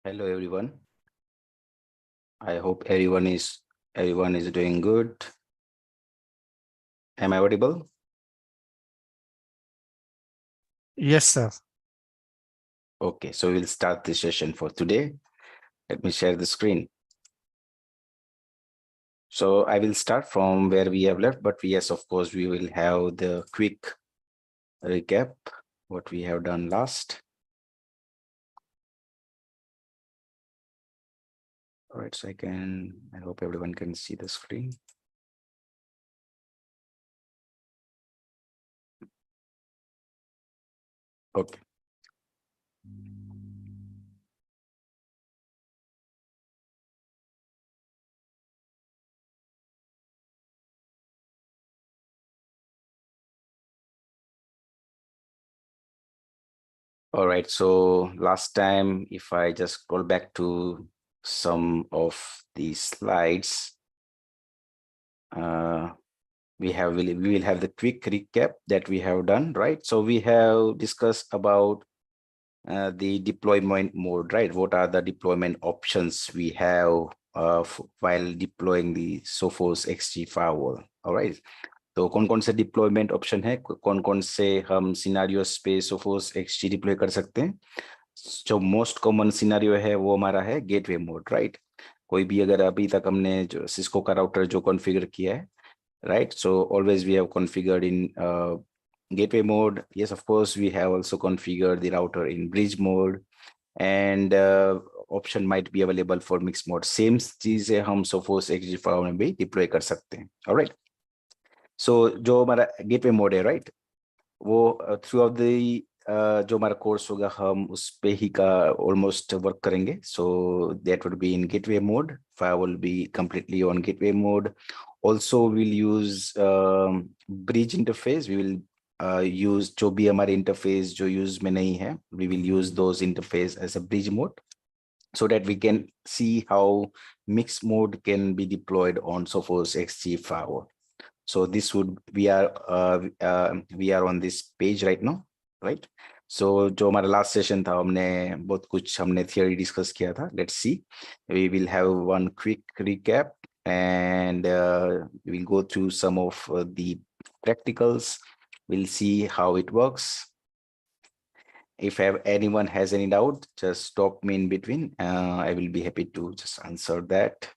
Hello everyone. I hope everyone is doing good. Am I audible? Yes, sir. Okay, so we'll start the session for today. Let me share the screen. So I will start from where we have left, but yes, of course, we will have the quick recap what we have done last. All right, so I hope everyone can see the screen. Okay. All right, so last time, if I just scroll back to some of these slides, we will have the quick recap that we have done, right? So we have discussed about the deployment mode, right? What are the deployment options we have while deploying the Sophos XG firewall? All right. तो कौन-कौन से deployment option है, कौन-कौन से हम scenarios पे Sophos XD deploy कर सकते हैं? जो मोस्ट कॉमन सिनेरियो है वो हमारा है गेटवे मोड, राइट? कोई भी अगर अभी तक हमने जो सिस्को का राउटर जो कॉन्फ़िगर किया है, right? So always we have configured in gateway mode. Yes, of course, we have also configured the router in bridge mode, and option might be available for mixed mode. Same चीज है हम Sophos XG firewall में भी deploy कर सकते हैं. All right. So जो हमारा gateway mode है, right? वो throughout the जो हमारा कोर्स होगा हम उस पे ही का ऑलमोस्ट वर्क करेंगे. So that would be in gateway mode. firewall will be completely on gateway mode. Also we'll use bridge interface. We will use जो भी हमारे interface जो use में नहीं है, we will use those interface as a bridge mode, so that we can see how mixed mode can be deployed on Sophos XG firewall. So this would we are on this page right now, right? So जो हमारा last session था, हमने बहुत कुछ हमने theory discuss किया था. Let's see. We will have one quick recap, and we'll go through some of the practicals. We'll see how it works. If anyone has any doubt, just stop me in between. I will be happy to just answer that.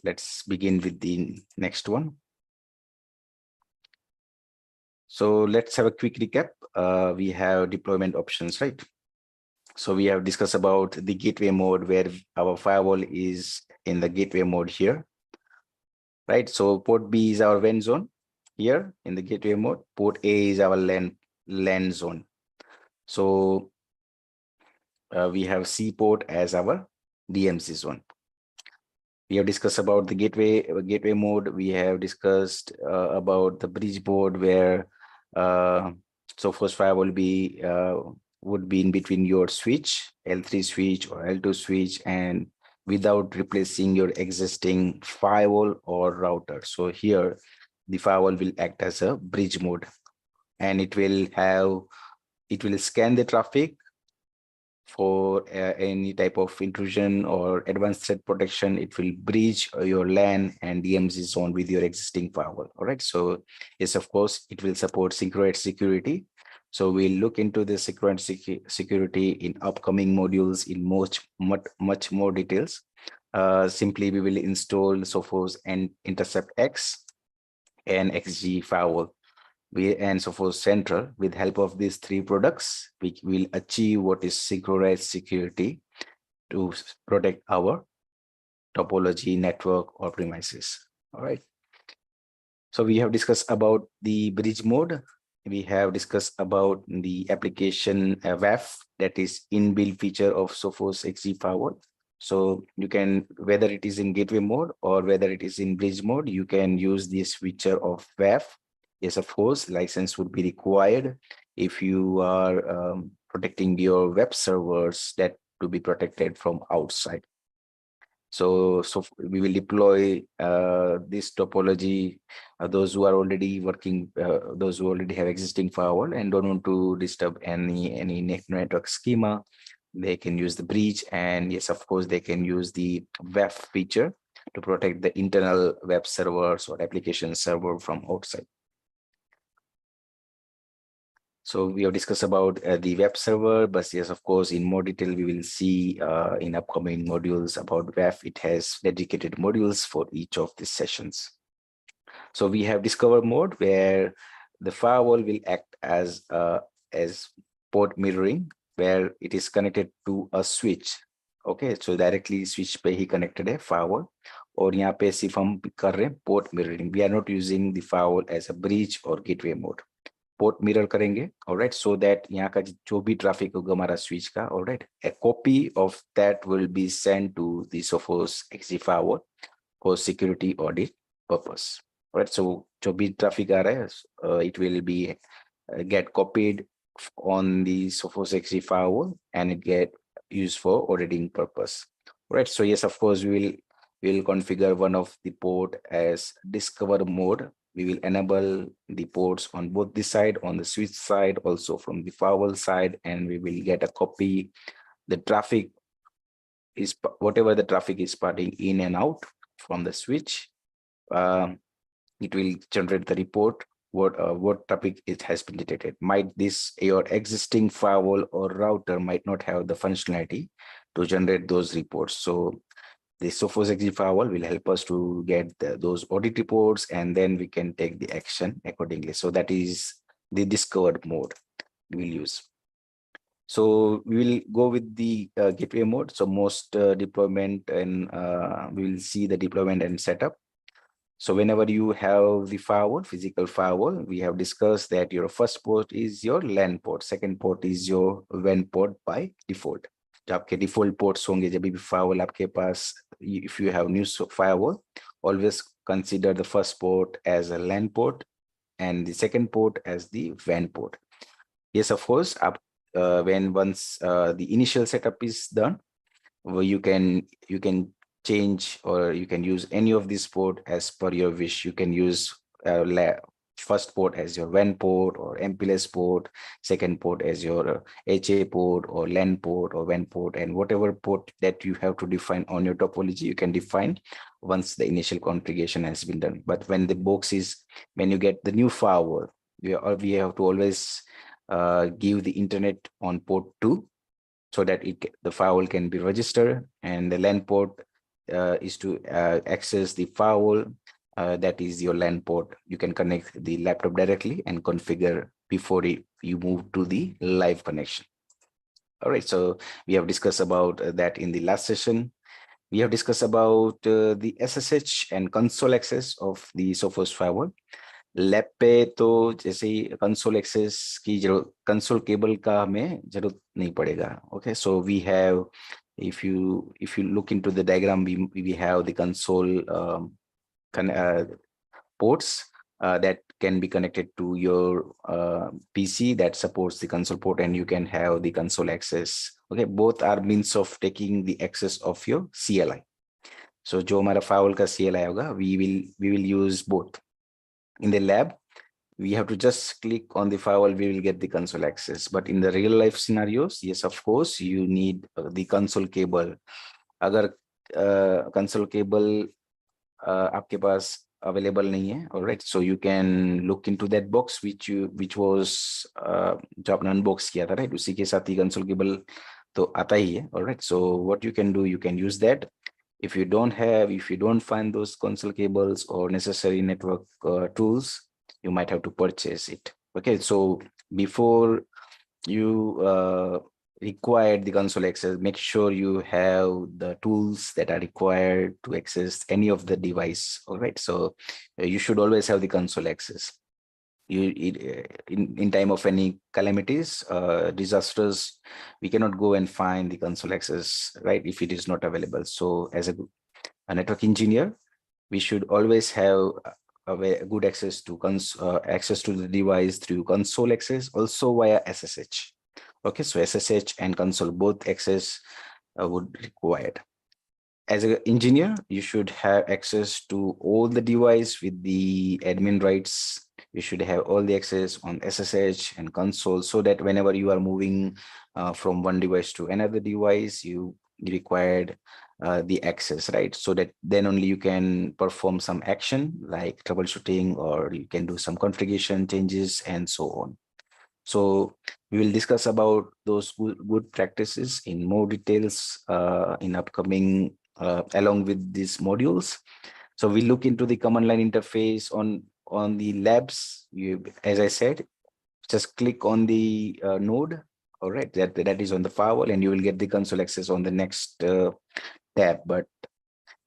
Let's begin with the next one. So let's have a quick recap. We have deployment options, right? So we have discussed about the gateway mode, where our firewall is in the gateway mode here, right? So port B is our WAN zone here in the gateway mode. Port A is our LAN zone. So we have C port as our DMZ zone. We have discussed about the gateway mode. We have discussed about the bridge board, where Sophos firewall would be in between your switch, L3 switch or L2 switch, and without replacing your existing firewall or router. So here the firewall will act as a bridge mode, and it will scan the traffic for any type of intrusion or advanced threat protection. It will bridge your LAN and DMZ zone with your existing firewall. All right. So yes, of course, it will support synchronized security. So we'll look into the synchronized security in upcoming modules in much more details. Simply, we will install Sophos and Intercept X and XG firewall and Sophos Central. With help of these three products, we will achieve what is synchronized security to protect our topology, network, or premises. All right. So we have discussed about the bridge mode. We have discussed about the application WAF, that is inbuilt feature of Sophos XG firewall. So you can, whether it is in gateway mode or whether it is in bridge mode, you can use this feature of WAF. Yes, of course, license would be required if you are protecting your web servers that to be protected from outside. So we will deploy this topology. Those who are already working, those who already have existing firewall and don't want to disturb any network schema, they can use the breach, and yes, of course, they can use the WAF feature to protect the internal web servers or application server from outside. So we have discussed about the web server, but yes, of course, in more detail, we will see in upcoming modules about WAF. It has dedicated modules for each of these sessions. So we have discover mode, where the firewall will act as port mirroring, where it is connected to a switch. Okay, so directly switch पे ही connected है firewall, और यहाँ पे सिर्फ हम कर रहे हैं port mirroring. We are not using the firewall as a breach or gateway mode. Port mirror करेंगे, all right, so that यहाँ का जो भी traffic होगा हमारा switch का, all right, a copy of that will be sent to the Sophos XG firewall for security audit purpose. All right, so जो भी traffic आ रहा है, it will be get copied on the Sophos XG firewall and it get used for auditing purpose. All right, so yes, of course, we will configure one of the port as discover mode. We will enable the ports on both the side, on the switch side, also from the firewall side, and we will get a copy. The traffic is whatever the traffic is parting in and out from the switch. It will generate the report what traffic it has been detected. Might this your existing firewall or router might not have the functionality to generate those reports. So the Sophos XG firewall will help us to get those audit reports, and then we can take the action accordingly. So that is the discovered mode we will use. So we will go with the gateway mode. So most deployment, and we will see the deployment and setup. So whenever you have the firewall, physical firewall, we have discussed that your first port is your LAN port, second port is your WAN port by default. जो आपके default ports होंगे जब भी firewall आपके पास, if you have new firewall, always consider the first port as a LAN port and the second port as the WAN port. Yes, of course, once the initial setup is done, you can change, or you can use any of this port as per your wish. You can use first port as your WAN port or MPLS port, second port as your HA port or LAN port or WAN port, and whatever port that you have to define on your topology, you can define once the initial configuration has been done. But when you get the new firewall, we have to always give the internet on port 2, so that the firewall can be registered, and the LAN port is to access the firewall. That is your LAN port. You can connect the laptop directly and configure before you move to the live connection. All right, so we have discussed about that in the last session. We have discussed about the SSH and console access of the Sophos firewall. Lab पे तो जैसे ही console access की console cable का हमें जरूरत नहीं पड़ेगा. Okay, so we have, if you look into the diagram, we have the console ports that can be connected to your PC that supports the console port, and you can have the console access. Okay, both are means of taking the access of your CLI. So जो हमारा firewall का CLI होगा, we will use both. In the lab, we have to just click on the firewall, we will get the console access. But in the real life scenarios, yes, of course, you need the console cable. अगर console cable आपके पास available नहीं है, all right, so you can look into that box which was जो आपने unbox किया था, right, उसी के साथ ही console cable तो आता ही है, all right. So what you can do, you can use that. If you don't find those console cables or necessary network tools, you might have to purchase it. Okay, so before you require the console access, make sure you have the tools that are required to access any of the device. All right, so you should always have the console access. In time of any calamities, disasters, we cannot go and find the console access, right, if it is not available. So as a network engineer, we should always have a good access to the device through console access, also via SSH. Okay, so SSH and console both access would required. As an engineer, you should have access to all the device with the admin rights you should have all the access on SSH and console, so that whenever you are moving from one device to another device, you required the access, right? So that then only you can perform some action like troubleshooting, or you can do some configuration changes and so on. So we will discuss about those good practices in more details in upcoming along with these modules. So we look into the command line interface on the labs. You, as I said, just click on the node. All right, that is on the firewall, and you will get the console access on the next tab. But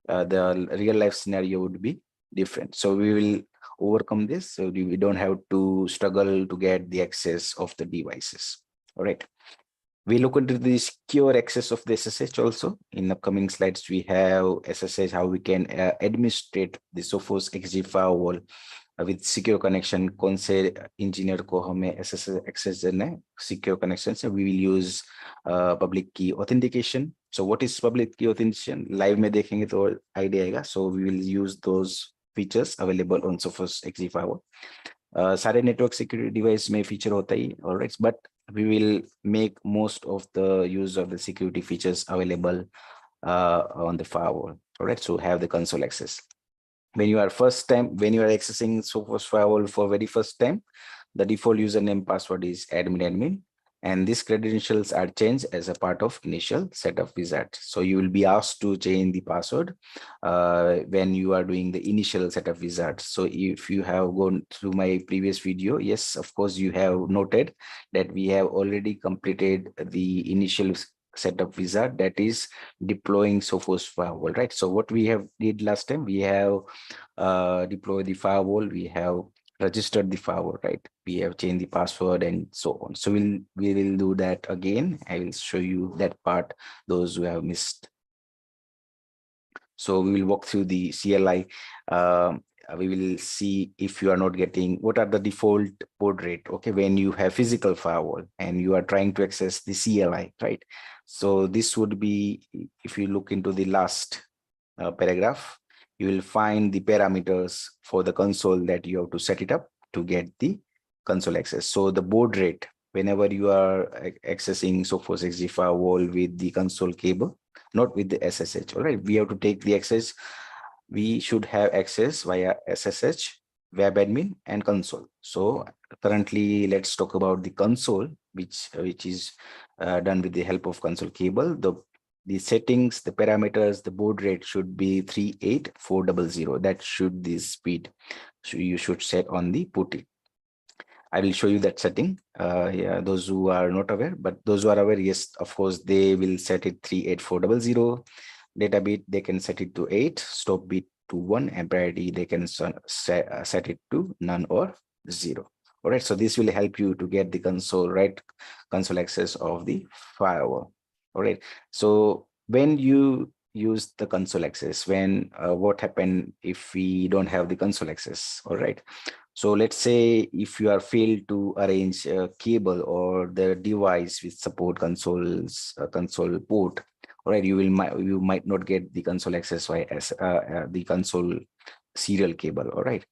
the real life scenario would be different. So we will overcome this, so we don't have to struggle to get the access of the devices. All right. We look into the secure access of the SSH also. In upcoming slides, we have SSH, how we can administrate the Sophos XG firewall with secure connection. कौन से engineer को हमें SSH access देना है secure connection से. We will use public key authentication. So what is public key authentication? Live में देखेंगे तो idea आएगा. So we will use those features available on Sophos XG firewall. सारे network security device में feature होता ही, all right, but we will make most of the use of the security features available on the firewall. All right, so have the console access. When you are accessing Sophos firewall for very first time, the default username password is admin, and these credentials are changed as a part of initial setup wizard. So you will be asked to change the password when you are doing the initial setup wizard. So if you have gone through my previous video, yes, of course, you have noted that we have already completed the initial setup wizard, that is deploying Sophos firewall, right? So what we have did last time, we have deployed the firewall, we have registered the firewall, right? We have changed the password and so on. So we will do that again. I will show you that part, those who have missed. So we will walk through the CLI. We will see if you are not getting, what are the default port rate, okay, when you have physical firewall and you are trying to access the CLI, right? So this would be, if you look into the last paragraph, you will find the parameters for the console that you have to set it up to get the console access. So the baud rate, whenever you are accessing Sophos XG firewall with the console cable, not with the SSH, all right, we have to take the access. We should have access via SSH, web admin, and console. So currently, let's talk about the console, which is done with the help of console cable. The settings, the parameters, the baud rate should be 38400. That should the speed. So you should set on the putty. I will show you that setting. Yeah, those who are not aware, but those who are aware, yes, of course, they will set it 38400. Data bit, they can set it to 8, stop bit to 1, and priority, they can set it to none or 0. All right, so this will help you to get the console, right? Console access of the firewall. All right, so when you use the console access, when what happened if we don't have the console access? All right, so let's say if you are failed to arrange a cable or the device with support consoles, console port, all right, you might not get the console access via the console serial cable. All right,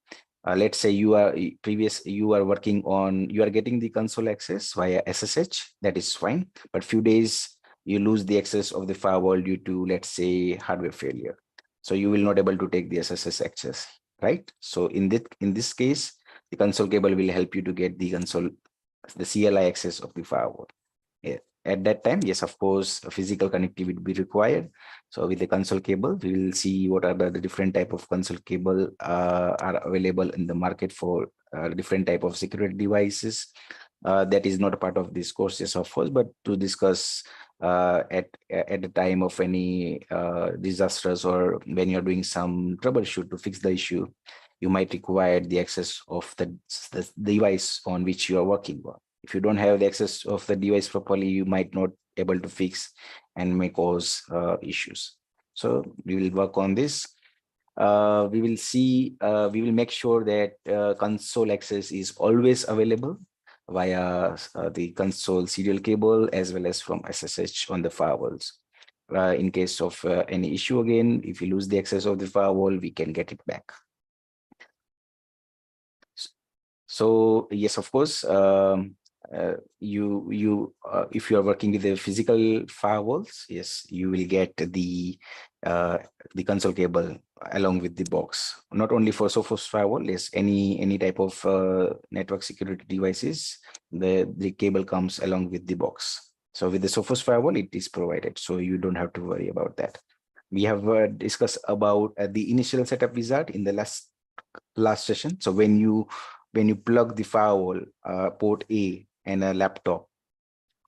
let's say you are working on, you are getting the console access via SSH, that is fine, but few days you lose the access of the firewall due to, let's say, hardware failure. So you will not able to take the SSH access, right? So in this case, the console cable will help you to get the CLI access of the firewall. Yeah. At that time, yes, of course, a physical connectivity will be required. So with the console cable, we will see what are the different type of console cable are available in the market for different type of security devices. That is not a part of these courses, of course, but to discuss at the time of any disasters, or when you're doing some troubleshoot to fix the issue, you might require the access of the device on which you are working on. If you don't have the access of the device properly, you might not able to fix and may cause issues. So we will work on this. We will see, we will make sure that console access is always available via the console serial cable as well as from SSH on the firewalls. In case of any issue, again, if you lose the access of the firewall, we can get it back. So yes, of course, if you are working with the physical firewalls, yes, you will get the console cable along with the box. Not only for Sophos firewall, yes, any type of network security devices, the cable comes along with the box. So with the Sophos firewall, it is provided, so you don't have to worry about that. We have discussed about the initial setup wizard in the last session. So when you plug the firewall port A and a laptop,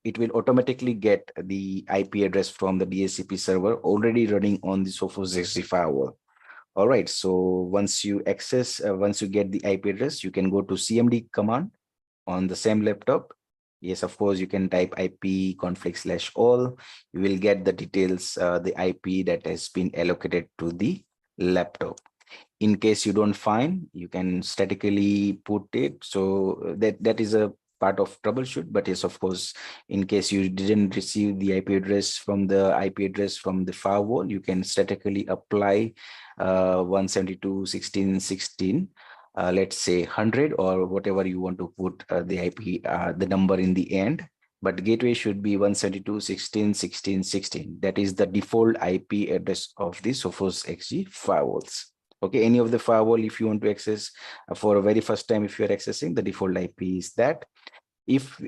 it will automatically get the IP address from the DHCP server already running on the Sophos XG firewall. All right. So once you once you get the IP address, you can go to CMD command on the same laptop. Yes, of course, you can type IP config/all. You will get the details, the IP that has been allocated to the laptop. In case you don't find, you can statically put it. So that is a part of troubleshoot. But yes, of course, in case you didn't receive the IP address from the firewall, you can statically apply 172.16.16. Let's say 100 or whatever you want to put the IP, the number in the end. But gateway should be 172.16.16.16. That is the default IP address of the Sophos XG firewalls. Okay, any of the firewall, if you want to access for a very first time, if you are accessing, the default IP is that. If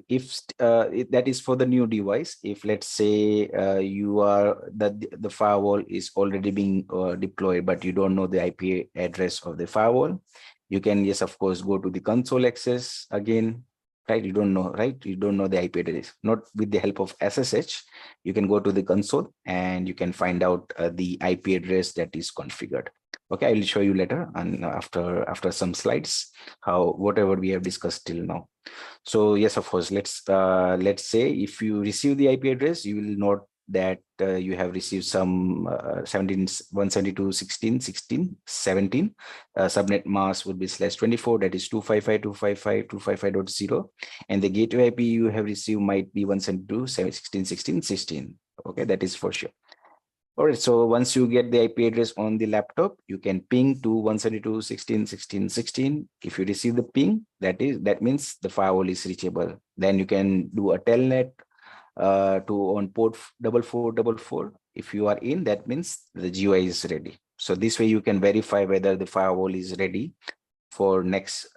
that is for the new device, if let's say the firewall is already being deployed, but you don't know the IP address of the firewall, you can, yes, of course, go to the console access again, right? You don't know, right? You don't know the IP address. Not with the help of SSH, you can go to the console and you can find out the IP address that is configured. Okay, I will show you later and after some slides how whatever we have discussed till now. So yes, of course, let's say if you receive the IP address, you will note that you have received some 172.16.16.17. Subnet mask would be /24, that is 255.255.255.0, and the gateway IP you have received might be 172.16.16.16. Okay, that is for sure. All right, so once you get the IP address on the laptop, you can ping to 172.16.16.16. If you receive the ping, that means the firewall is reachable. Then you can do a telnet on port 4444. If you are in, that means the GUI is ready. So this way you can verify whether the firewall is ready for next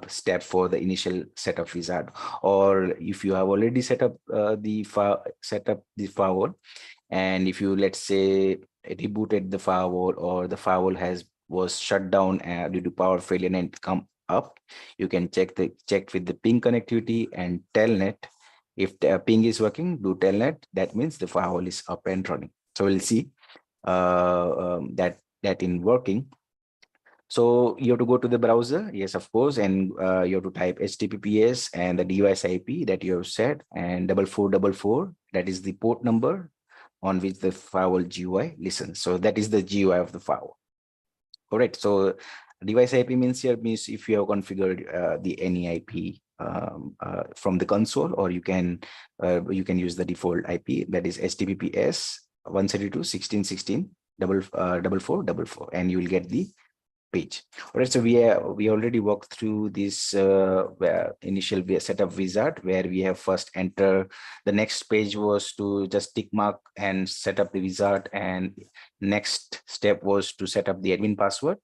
step for the initial setup wizard. Or if you have already set up the firewall, and if you, let's say, rebooted the firewall, or the firewall was shut down due to power failure and come up, you can check with the ping connectivity and telnet. If the ping is working, do telnet. That means the firewall is up and running. So we'll see that in working. So you have to go to the browser, yes, of course, and you have to type HTTPS and the device IP that you have set, and 4444. That is the port number on which the firewall GUI listens. So that is the GUI of the firewall. All right. So device IP means if you have configured the any IP from the console, or you can use the default IP, that is HTTPS 172.16.16.4444, and you will get the page. All right, so we already walked through this initial setup wizard, where we have first enter. The next page was to just tick mark and set up the wizard, and next step was to set up the admin password,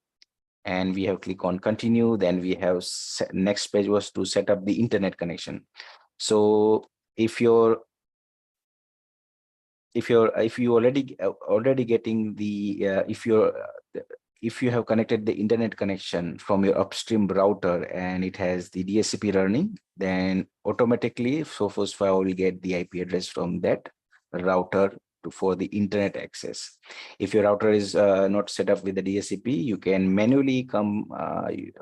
and we have click on continue. Then we have next page was to set up the internet connection. So if you already getting the if you have connected the internet connection from your upstream router and it has the DHCP running, then automatically Sophos Firewall will get the IP address from that router for the internet access. If your router is not set up with the DHCP, you can manually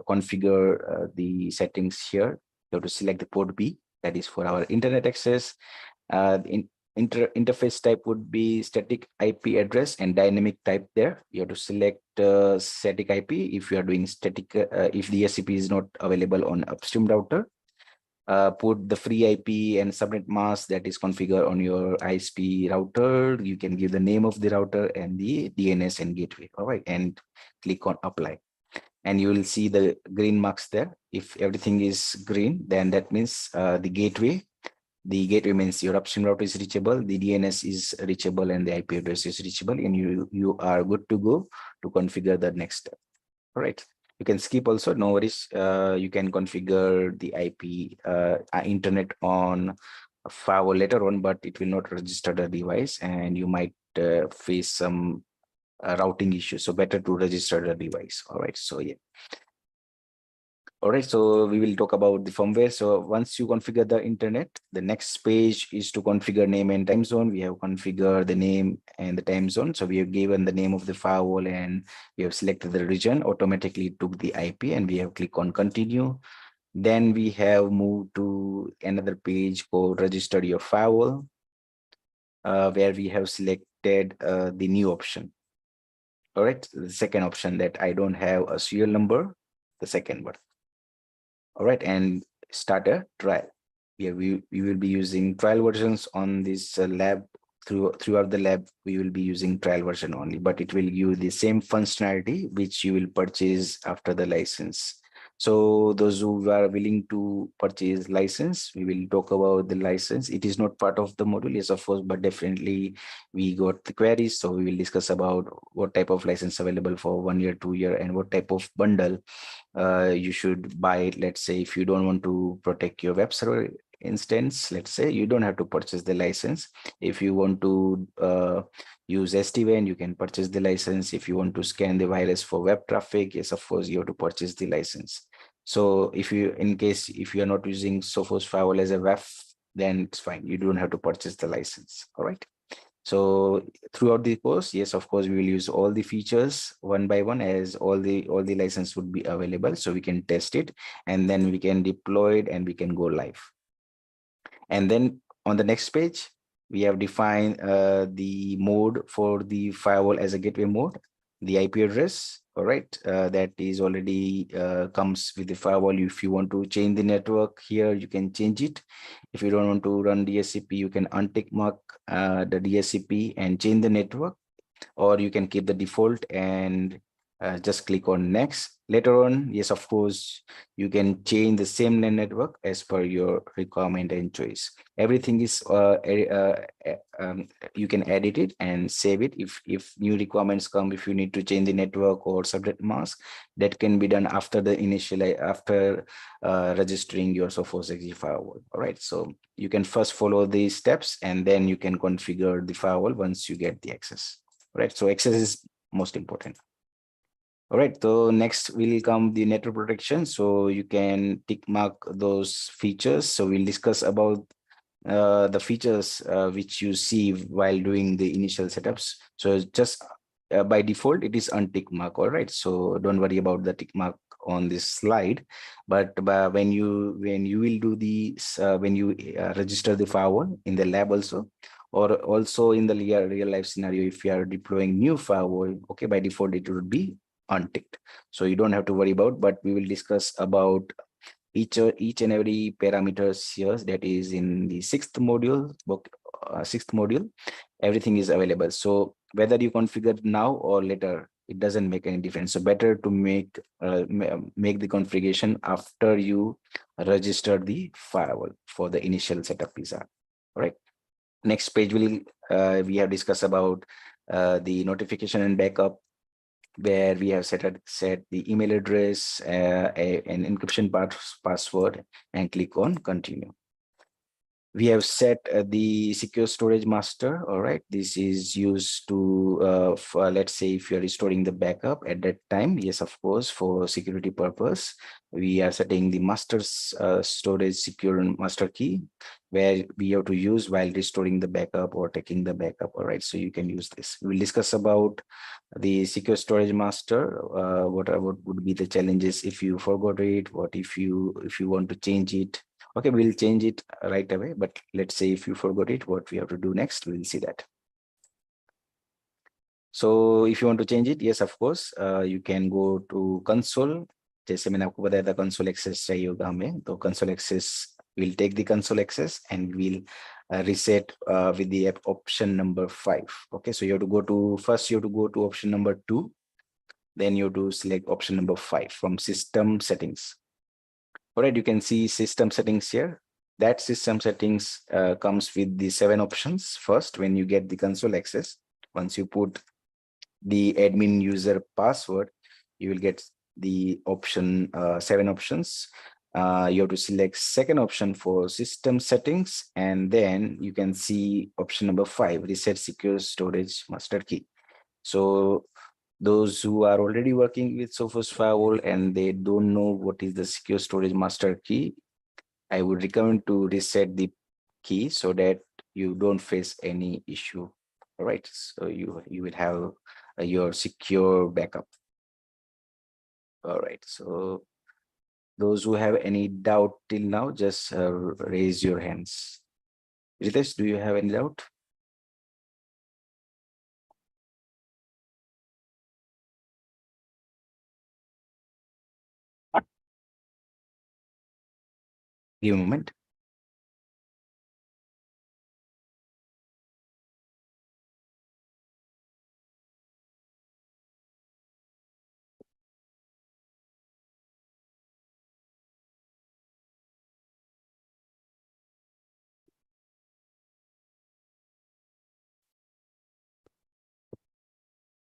configure the settings here. You have to select the port B, that is for our internet access. Interface type would be static IP address and dynamic type there. You have to select static IP if you are doing static, if DHCP is not available on upstream router. Put the free IP and subnet mask that is configured on your ISP router. You can give the name of the router and the DNS and gateway. All right, and click on apply. and you will see the green marks there. If everything is green, then that means the gateway means your upstream route is reachable, the DNS is reachable, and the IP address is reachable, and you are good to go to configure the next step. All right. You can skip also, no worries. You can configure the IP internet on a firewall later on, but it will not register the device, and you might face some routing issues. So better to register the device. All right. So yeah. All right, so we will talk about the firmware. So once you configure the internet, the next page is to configure name and time zone. We have configured the name and the time zone. So we have given the name of the firewall and we have selected the region, automatically took the IP, and we have clicked on continue. Then we have moved to another page called register your firewall, where we have selected the new option. All right, the second option, that I don't have a serial number, the second one. All right, and start a trial. Yeah, we will be using trial versions on this lab. Throughout the lab, we will be using trial version only, but it will give you the same functionality which you will purchase after the license. So those who are willing to purchase license, we will talk about the license. It is not part of the module, yes, of course, but definitely we got the queries. So we will discuss about what type of license available for 1 year, 2 year, and what type of bundle you should buy it. Let's say if you don't want to protect your web server instance, let's say you don't have to purchase the license. If you want to use SD-WAN, you can purchase the license. If you want to scan the virus for web traffic, yes, of course, you have to purchase the license. So if you, in case if you are not using Sophos Firewall as a WAF, then it's fine. You don't have to purchase the license. All right. So throughout the course, yes, of course, we will use all the features one by one, as all the license would be available. So we can test it, and then we can deploy it, and we can go live. And then on the next page, we have defined the mode for the firewall as a gateway mode, the IP address. All right, that is already comes with the firewall. If you want to change the network here, you can change it. If you don't want to run DHCP, you can untick mark the DHCP and change the network, or you can keep the default and just click on next. Later on, yes, of course, you can change the same network as per your requirement and choice. Everything is you can edit it and save it. If new requirements come, if you need to change the network or subnet mask, that can be done after the initial, after registering your Sophos XG firewall. All right, so you can first follow these steps, and then you can configure the firewall once you get the access. All right, so access is most important. All right, so next will come the network protection. So you can tick mark those features. So we'll discuss about the features which you see while doing the initial setups. So just by default, it is untick mark. All right, so don't worry about the tick mark on this slide. But when you will do the when you register the firewall in the lab also, or also in the real life scenario, if you are deploying new firewall, okay, by default it would be unticked. So you don't have to worry about, but we will discuss about each and every parameters here. That is in the sixth module. Everything is available. So whether you configure now or later, it doesn't make any difference. So better to make the configuration after you register the firewall for the initial setup visa. All right. Next page will we have discussed about the notification and backup, where we have set the email address, an encryption password, and click on continue. We have set the secure storage master. All right, this is used to for, let's say if you're restoring the backup at that time, yes, of course, for security purpose, we are setting the master storage secure master key, where we have to use while restoring the backup or taking the backup. All right, so you can use this. We'll discuss about the secure storage master, what would be the challenges if you forgot it, what if you want to change it. Okay, we'll change it right away, but let's say if you forgot it, what we have to do next, we'll see that. So if you want to change it, yes, of course, you can go to console. जैसे मैंने आपको बताया था console access चाहिए होगा हमें, तो console access, we'll take the console access and we'll reset with the option number 5. Okay, so you have to go to, first you have to go to option number 2. then you do select option number 5 from system settings. All right, you can see system settings here. That system settings comes with the 7 options. First, when you get the console access, once you put the admin user password, you will get the option 7 options. You have to select second option for system settings, and then you can see option number 5, reset secure storage master key. So those who are already working with Sophos Firewall and they don't know what is the secure storage master key, I would recommend to reset the key so that you don't face any issue. All right, so you will have your secure backup. All right, so those who have any doubt till now, just raise your hands. Ritesh, do you have any doubt? Give me a moment.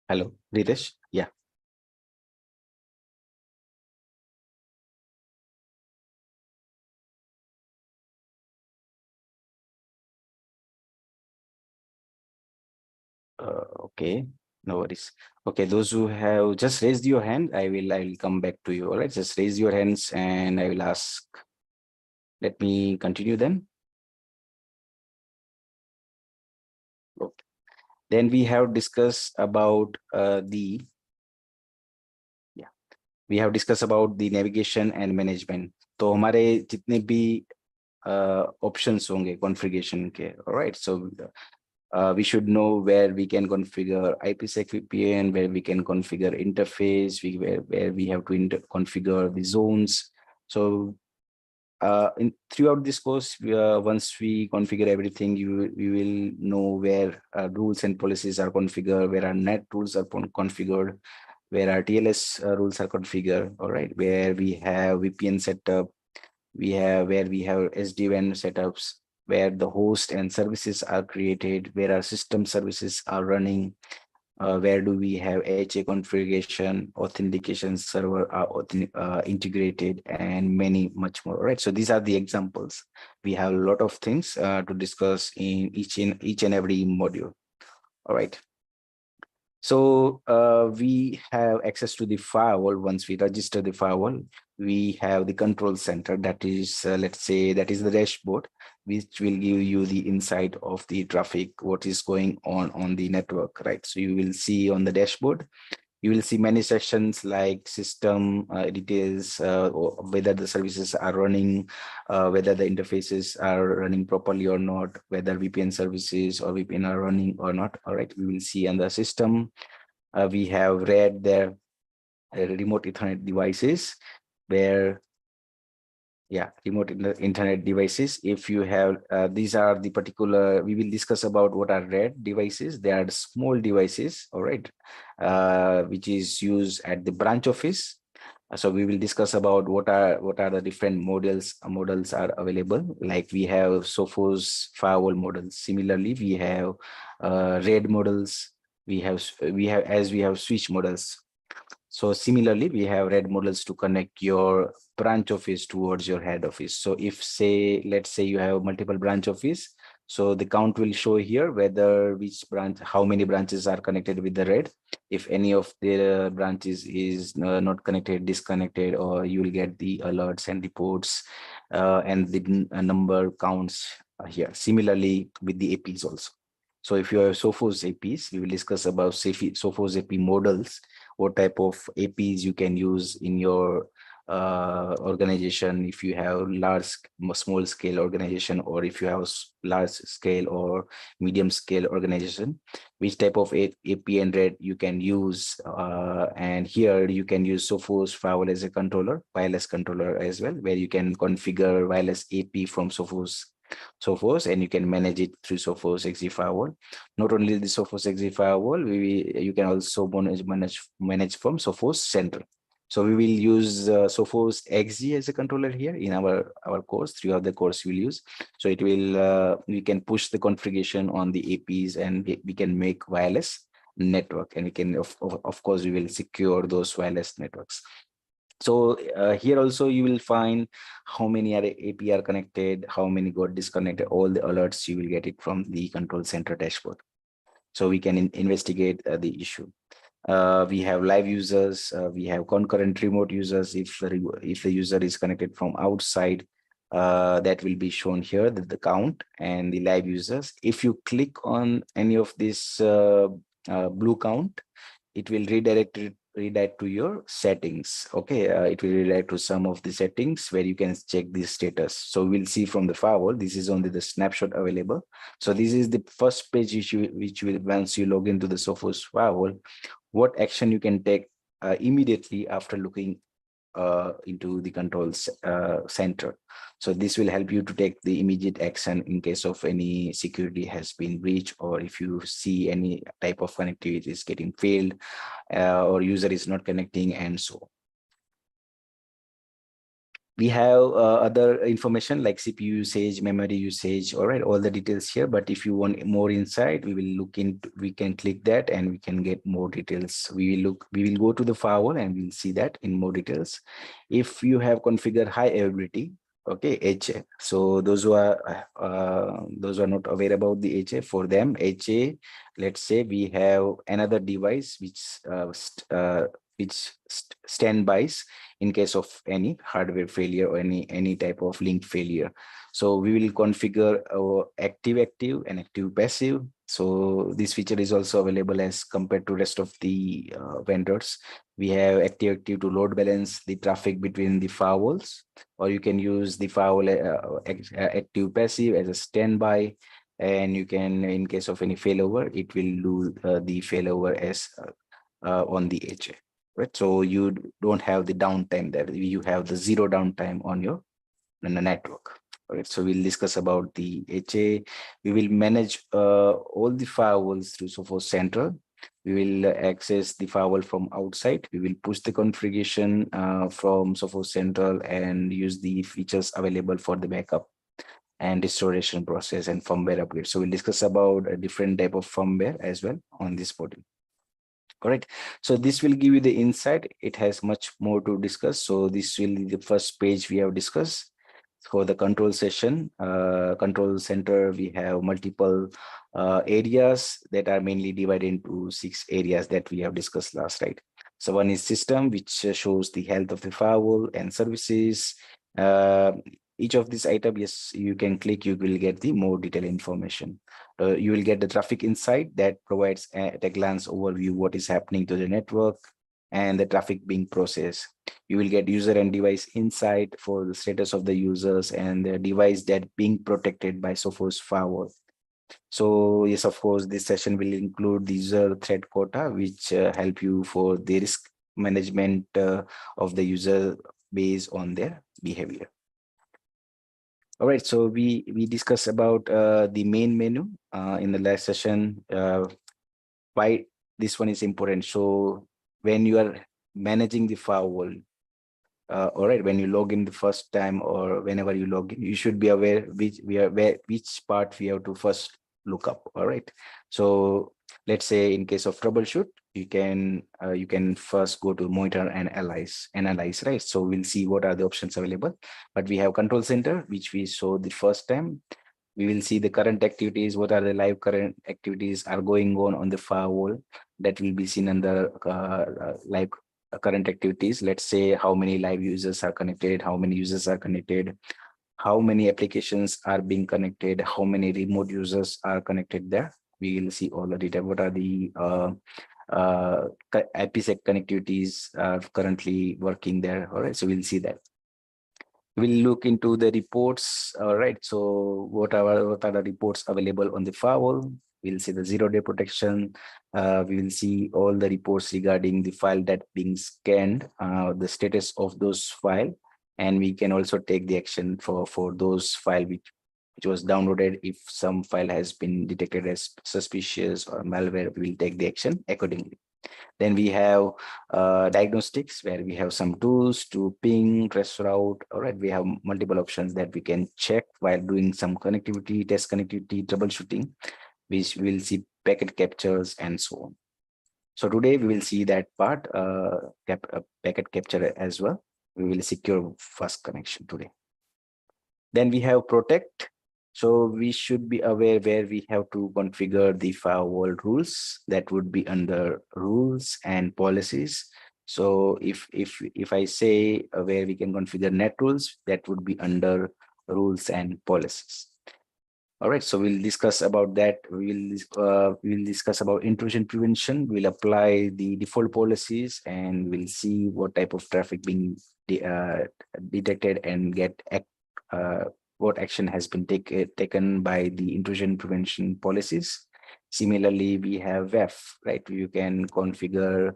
Hello, Ritesh. Yeah. Okay, no worries. Okay, those who have just raised your hand, I will come back to you. All right, just raise your hands and I will ask. Let me continue then. Okay. Then we have discussed about we have discussed about the navigation and management. तो हमारे जितने भी options होंगे configuration के, all right. So we should know where we can configure IPsec VPN, where we can configure interface, where we have to configure the zones. So throughout this course, once we configure everything, we will know where rules and policies are configured, where our net rules are configured, where our TLS rules are configured, all right, where we have VPN setup, where we have SD-WAN setups, where the host and services are created, where our system services are running, where do we have HA configuration, authentication server are integrated, and many much more. Right. So these are the examples. We have a lot of things to discuss in each and every module. All right. So we have access to the firewall. Once we register the firewall, we have the control center. That is, let's say, that is the dashboard, which will give you the insight of the traffic, what is going on the network, right? So you will see on the dashboard, you will see many sections like system details, whether the services are running, whether the interfaces are running properly or not, whether VPN services or VPN are running or not. All right, we will see on the system. We have read their remote Ethernet devices, where remote internet devices. If you have these are the particular, we will discuss about what are red devices. They are small devices, all right, which is used at the branch office. So we will discuss about what are the different models are available. Like we have Sophos firewall models. Similarly, we have red models. We have switch models. So similarly, we have red models to connect your branch office towards your head office. So if let's say you have multiple branch office, so the count will show here whether which branch, how many branches are connected with the red. If any of the branches is not connected, disconnected, or you will get the alerts and reports and the number counts here. Similarly with the APs also. So if you have Sophos APs, we will discuss about Sophos AP models, what type of APs you can use in your organization. If you have small scale organization, or if you have large scale or medium scale organization, which type of AP and red you can use. And here you can use Sophos Firewall as a controller, wireless controller as well, where you can configure wireless AP from Sophos Sophos, and you can manage it through Sophos XG Firewall. Not only the Sophos XG Firewall, you can also manage from Sophos Central. So we will use Sophos XG as a controller here in our course. Throughout the course we'll use. So it will we can push the configuration on the APs, and we can make wireless network, and we can of course we will secure those wireless networks. So here also you will find how many AP are connected, how many got disconnected, all the alerts you will get it from the control center dashboard. So we can investigate the issue. We have live users, we have concurrent remote users. If the user is connected from outside, that will be shown here, the count and the live users. If you click on any of this blue count, it will redirect to your settings. Okay, it will redirect to some of the settings where you can check the status. So we'll see from the firewall, this is only the snapshot available. So this is the first page which will once you log into the Sophos firewall, what action you can take immediately after looking into the controls center. So this will help you to take the immediate action in case of any security has been breached, or if you see any type of connectivity is getting failed, or user is not connecting, and so on. We have other information like CPU usage, memory usage, all right, all the details here. But if you want more insight, we will look into, we can click that and we can get more details. We will go to the firewall and we'll see that in more details. If you have configured high availability, okay, HA. So those who are not aware about the HA, for them, HA, let's say we have another device which standbys in case of any hardware failure or any type of link failure. So we will configure our active and active passive. So this feature is also available as compared to rest of the vendors. We have active to load balance the traffic between the firewalls, or you can use the firewall active passive as a standby, and you can, in case of any failover, it will do the failover as on the HA. Right, so you don't have the downtime there. You have the zero downtime on your network. All right, so we'll discuss about the HA. We will manage all the firewalls through Sophos Central. We will access the firewall from outside. We will push the configuration from Sophos Central and use the features available for the backup and restoration process and firmware upgrade. So we'll discuss about a different type of firmware as well on this module. Correct. So this will give you the insight. It has much more to discuss. So this will be the first page we have discussed. For the control session, control center, we have multiple areas that are mainly divided into 6 areas that we have discussed last, right? So one is system, which shows the health of the firewall and services. Each of these items, yes, you can click, you will get the more detailed information. You will get the traffic insight that provides at a glance overview what is happening to the network and the traffic being processed. You will get user and device insight for the status of the users and the device that being protected by Sophos Firewall. So yes, of course, this session will include the user threat quota, which help you for the risk management of the user based on their behavior. All right, so we discussed about the main menu in the last session. Why this one is important. So when you are managing the firewall, all right, when you log in the first time or whenever you log in, you should be aware which part we have to first look up. All right, so let's say in case of troubleshoot, you can first go to monitor and analyze, right? So we'll see what are the options available. But we have control center, which we saw the first time. We will see the current activities, what are the live current activities are going on the firewall. That will be seen under live current activities. Let's say how many live users are connected, how many users are connected, how many applications are being connected, how many remote users are connected there. We will see all the data. What are the IPsec connectivities are currently working there. All right, so we'll see that. We'll look into the reports. All right, so what are the reports available on the firewall? We'll see the 0-day protection. We will see all the reports regarding the file that being scanned, the status of those file, and we can also take the action for those file which was downloaded. If some file has been detected as suspicious or malware, we will take the action accordingly. Then we have diagnostics, where we have some tools to ping, trace route. All right, we have multiple options that we can check while doing some connectivity, test connectivity, troubleshooting, which we'll see packet captures and so on. So today we will see that part, packet capture as well. We will secure fast connection today. Then we have protect. So we should be aware where we have to configure the firewall rules. That would be under rules and policies. So if I say where we can configure net rules, that would be under rules and policies. All right, so we'll discuss about that. We'll discuss about intrusion prevention. We'll apply the default policies, and we'll see what type of traffic being detected and get what action has been taken by the intrusion prevention policies. Similarly, we have WEF, right? You can configure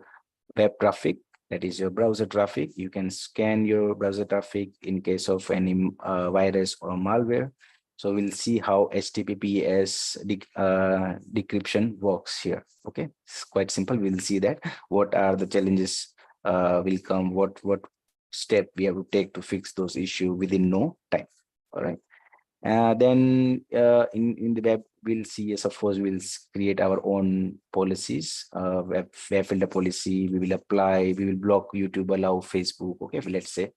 web traffic, that is your browser traffic. You can scan your browser traffic in case of any virus or malware. So we'll see how HTTPS decryption works here. Okay, it's quite simple. We'll see that. What are the challenges will come, what step we have to take to fix those issues within no time. All right. Then in the web, we'll see, suppose we'll create our own policies, web filter policy. We will apply, we will block YouTube, allow Facebook. Okay, let's say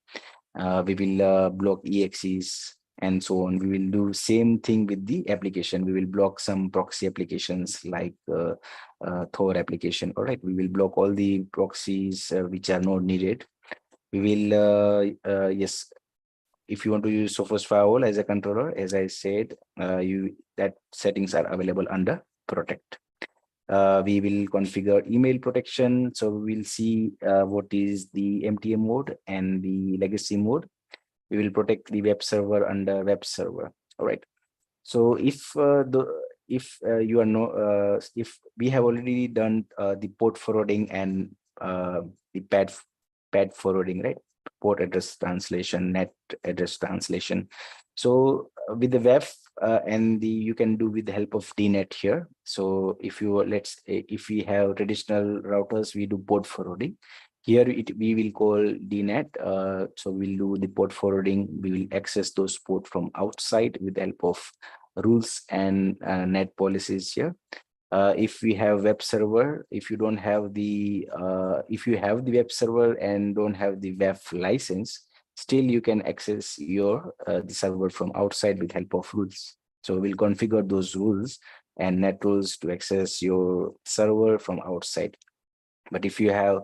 we will block EXEs and so on. We will do same thing with the application. We will block some proxy applications like Thor application. All right, we will block all the proxies which are not needed. We will yes, if you want to use Sophos Firewall as a controller, as I said, that settings are available under protect. We will configure email protection. So we will see what is the MTM mode and the legacy mode. We will protect the web server under web server. All right. So if you are if we have already done the port forwarding and the pad forwarding, right? Port address translation, net address translation. So with the WEF and you can do with the help of DNet here. So if we have traditional routers, we do port forwarding. Here we will call DNet. So we'll do the port forwarding. We will access those ports from outside with the help of rules and net policies here. If we have web server, if you don't have the if you have the web server and don't have the web license, still you can access your the server from outside with help of rules. So we'll configure those rules and net rules to access your server from outside. But if you have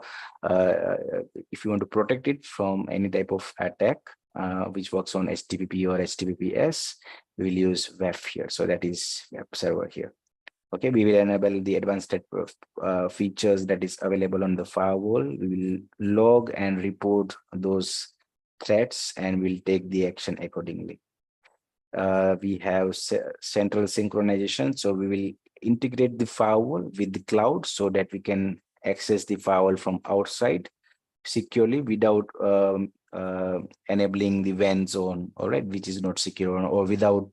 if you want to protect it from any type of attack which works on HTTP or HTTPS, we will use WEF here. So that is web server here. Okay, we will enable the advanced features that is available on the firewall. We will log and report those threats and we'll take the action accordingly. We have central synchronization. So we will integrate the firewall with the cloud so that we can access the firewall from outside securely without enabling the WAN zone, all right, which is not secure, or without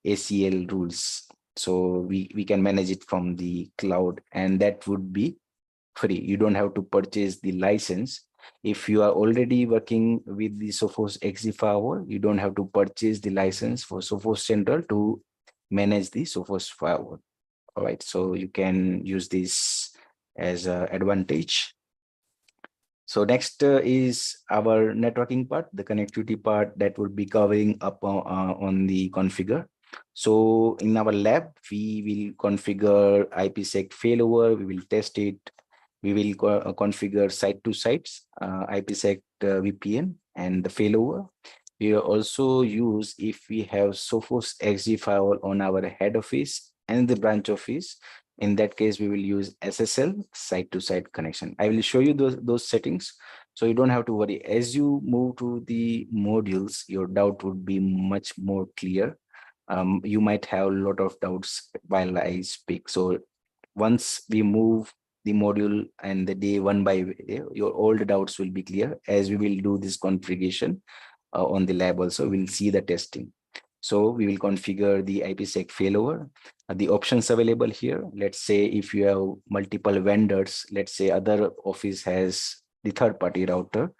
ACL rules. So we can manage it from the cloud, and that would be free. You don't have to purchase the license. If you are already working with the Sophos XZ Firewall, you don't have to purchase the license for Sophos Central to manage the Sophos Firewall. All right, so you can use this as an advantage. So next is our networking part, the connectivity part that would be covering up on the configure. So in our lab, we will configure IPsec failover. We will test it. We will configure site-to-site IPsec VPN and the failover. We will also use, if we have Sophos XG Firewall on our head office and the branch office, in that case, we will use SSL site-to-site connection. I will show you those settings, so you don't have to worry. As you move to the modules, your doubt would be much more clear. You might have a lot of doubts while I speak. So once we move the module and the day one by day, your all the doubts will be clear as we will do this configuration on the lab also. We'll see the testing. So we will configure the IPsec failover. The options available here, let's say if you have multiple vendors, let's say other office has the third party router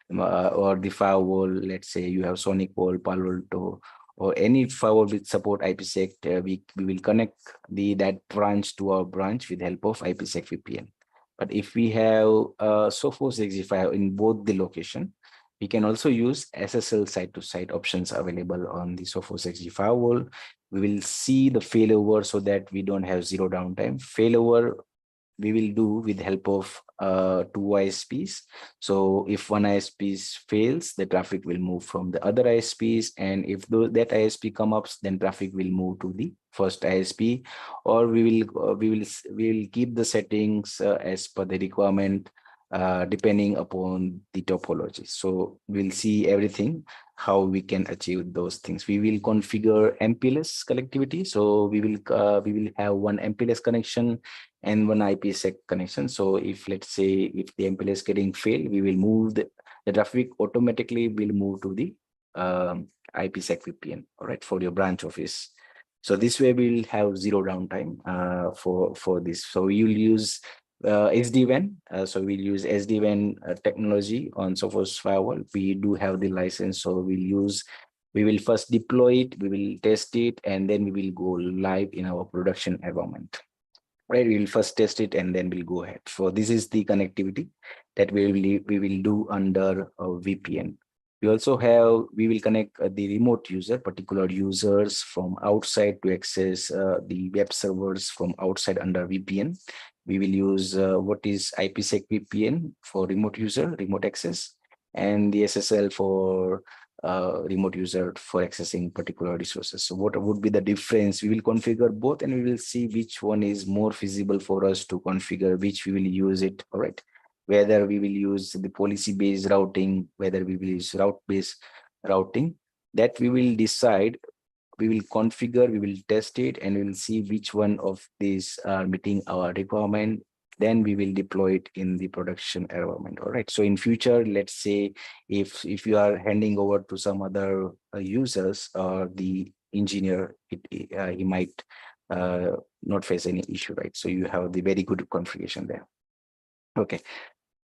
or the firewall, let's say you have Sonic Wall, Palo Alto, or any firewall with support IPsec, we will connect that branch to our branch with help of IPsec VPN. But if we have Sophos XG5 in both the location, we can also use SSL side-to-side options available on the Sophos XG firewall. We will see the failover so that we don't have zero downtime. Failover we will do with help of two ISPs. So if one ISP fails, the traffic will move from the other ISPs, and if that ISP comes up, then traffic will move to the first ISP, or we will keep the settings as per the requirement depending upon the topology. So we'll see everything how we can achieve those things. We will configure MPLS connectivity. So we will have one MPLS connection and one IPsec connection. So if let's say if the MPLS getting failed, we will move the traffic automatically will move to the IPsec VPN, all right, for your branch office. So this way we'll have zero downtime for this. So you'll use SD-WAN. So we'll use SD-WAN technology on Sophos Firewall. We do have the license, so we will first deploy it, we will test it, and then we will go live in our production environment. Right, we will first test it and then we'll go ahead. So this is the connectivity that we will do under a VPN. We will connect the remote user, particular users from outside to access the web servers from outside under VPN. We will use what is IPsec VPN for remote user, remote access, and the SSL for remote user for accessing particular resources. So what would be the difference? We will configure both and we will see which one is more feasible for us to configure, which we will use it, all right? Whether we will use the policy-based routing, whether we will use route-based routing, that we will decide. We will configure, we will test it, and we will see which one of these are meeting our requirement. Then we will deploy it in the production environment. All right. So in future, let's say if you are handing over to some other users or the engineer, he might not face any issue, right? So you have the very good configuration there. Okay.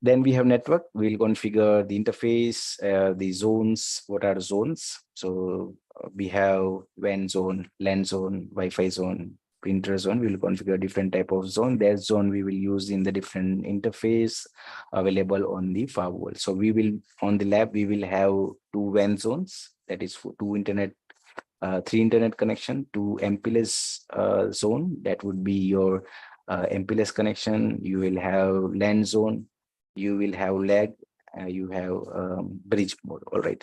Then we have network. We'll configure the interface, the zones. What are zones? So we have WAN zone, LAN zone, Wi-Fi zone, printer zone. We will configure different type of zone. That zone we will use in the different interface available on the firewall. So we will, on the lab, we will have two WAN zones. That is for two internet, three internet connection, two MPLS zone. That would be your MPLS connection. You will have LAN zone. You will have lag, you have bridge mode, all right?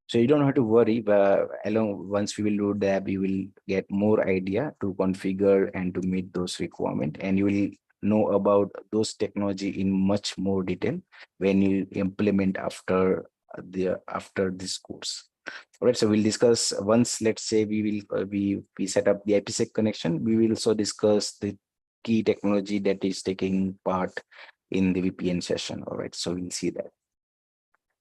So you don't have to worry, but once we will do that, you will get more idea to configure and to meet those requirements, and you will know about those technology in much more detail when you implement after this course. All right, so we'll discuss once, let's say we set up the IPsec connection, we will also discuss the key technology that is taking part in the VPN session. All right, so we'll see that.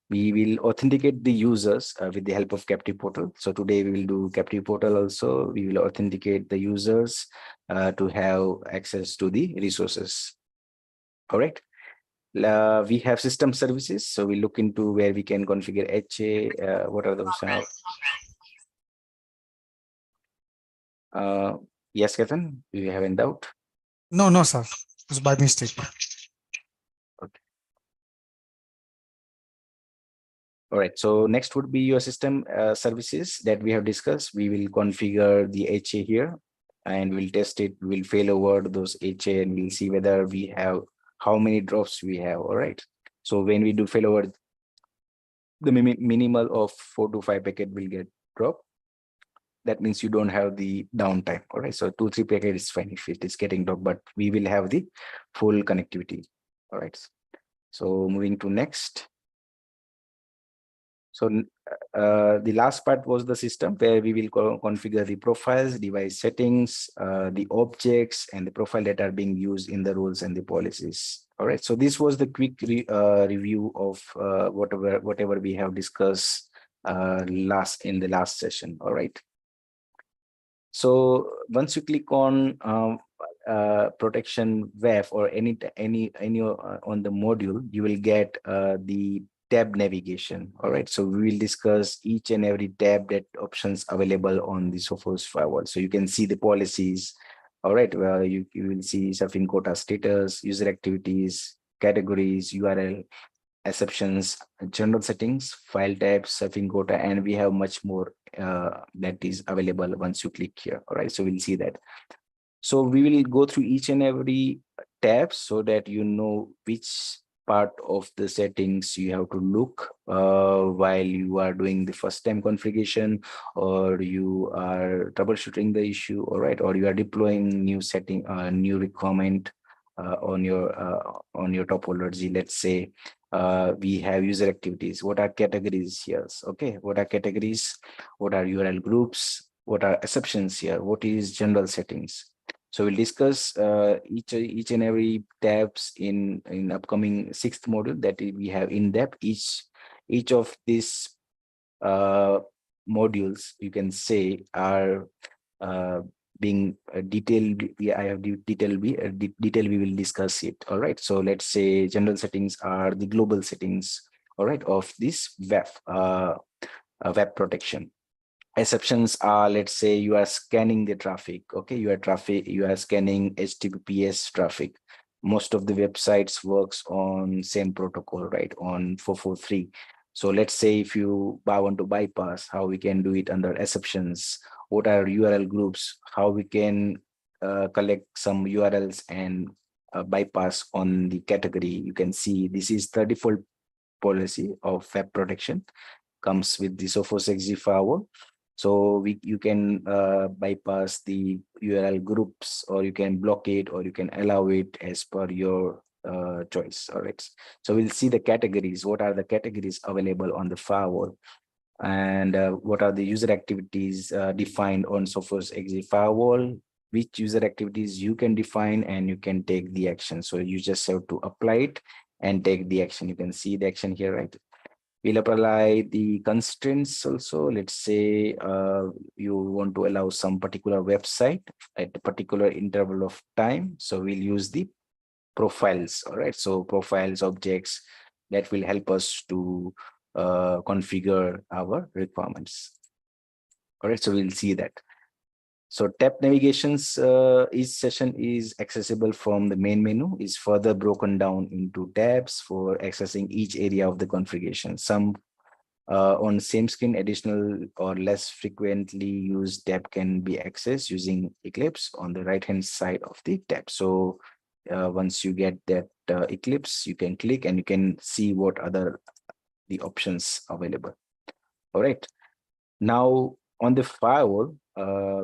We will authenticate the users with the help of captive portal. So today we will do captive portal also. We will authenticate the users to have access to the resources. All right. We have system services. So we look into where we can configure HA. What are those? Yes, Ketan, do you have any doubt? No, sir. It was by mistake. Okay. All right, so next would be your system services that we have discussed. We will configure the HA here and we'll test it. We'll fail over those HA and we'll see whether we have, how many drops we have. All right. So when we do fail over, the minimal of 4 to 5 packet will get dropped. That means you don't have the downtime. All right. So 2-3 packet is fine if it is getting dropped, but we will have the full connectivity. All right. So moving to next. So the last part was the system where we will configure the profiles, device settings, the objects, and the profile that are being used in the roles and the policies. All right. So this was the quick review of whatever we have discussed in the last session. All right. So once you click on protection WAF or any on the module, you will get the tab navigation. All right, so we will discuss each and every tab that options available on the Sophos firewall. So you can see the policies. All right, well, you will see surfing quota status, user activities, categories, URL, exceptions, general settings, file types, surfing quota, and we have much more that is available once you click here. All right, so we'll see that. So we will go through each and every tab so that you know which part of the settings you have to look while you are doing the first time configuration, or you are troubleshooting the issue, all right, or you are deploying new setting, new requirement on your topology. Let's say we have user activities. What are categories here? Okay, what are categories? What are URL groups? What are exceptions here? What is general settings? So we'll discuss each and every tabs in upcoming 6th module that we have in depth. Each of these modules, you can say, are being detailed. I have detail we will discuss it. All right, so let's say general settings are the global settings, all right, of this web protection. Exceptions are, let's say you are scanning the traffic. Okay, you are scanning HTTPS traffic. Most of the websites works on same protocol, right, on 443. So let's say if you want to bypass, how we can do it under exceptions. What are URL groups? How we can collect some URLs and bypass on the category. You can see this is the default policy of web protection, comes with the Sophos XG firewall. So you can bypass the URL groups, or you can block it, or you can allow it as per your choice. All right. So we'll see the categories. What are the categories available on the firewall, and what are the user activities defined on Sophos XG firewall? Which user activities you can define and you can take the action. So you just have to apply it and take the action. You can see the action here, right? We'll apply the constraints also. Let's say you want to allow some particular website at a particular interval of time. So we'll use the profiles. All right. So profiles objects that will help us to configure our requirements. All right. So we'll see that. So tab navigations, each session is accessible from the main menu, is further broken down into tabs for accessing each area of the configuration. Some on same screen, additional or less frequently used tab can be accessed using Eclipse on the right-hand side of the tab. So once you get that Eclipse, you can click and you can see what other the options available. All right. Now on the firewall,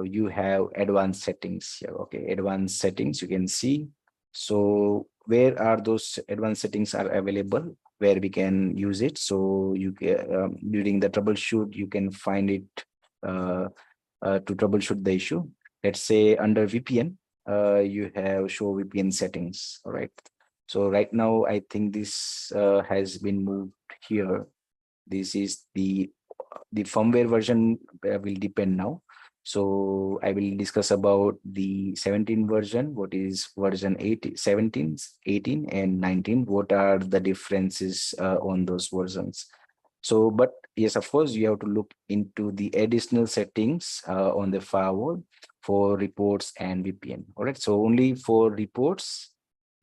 you have advanced settings here. Okay, advanced settings, you can see. So where are those advanced settings are available, where we can use it? So you during the troubleshoot, you can find it to troubleshoot the issue. Let's say under VPN, you have show VPN settings. All right. So right now, I think this has been moved here. This is the firmware version will depend now. So I will discuss about the 17 version. What is version 8, 17, 18, and 19? What are the differences on those versions? So, but yes, of course, you have to look into the additional settings on the firewall for reports and VPN. All right. So only for reports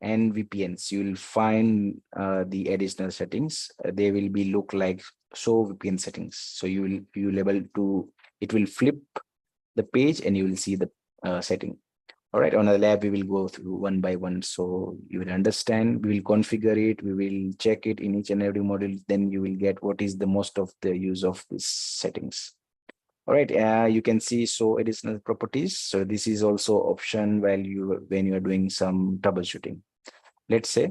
and VPNs, you will find the additional settings. They will be look like show VPN settings. So you will able to, it will flip the page and you will see the setting. All right, on the lab, we will go through one by one. So you will understand, we will configure it, we will check it in each and every module. Then you will get what is the most of the use of these settings. All right, you can see so additional properties. So this is also option when you are doing some troubleshooting. Let's say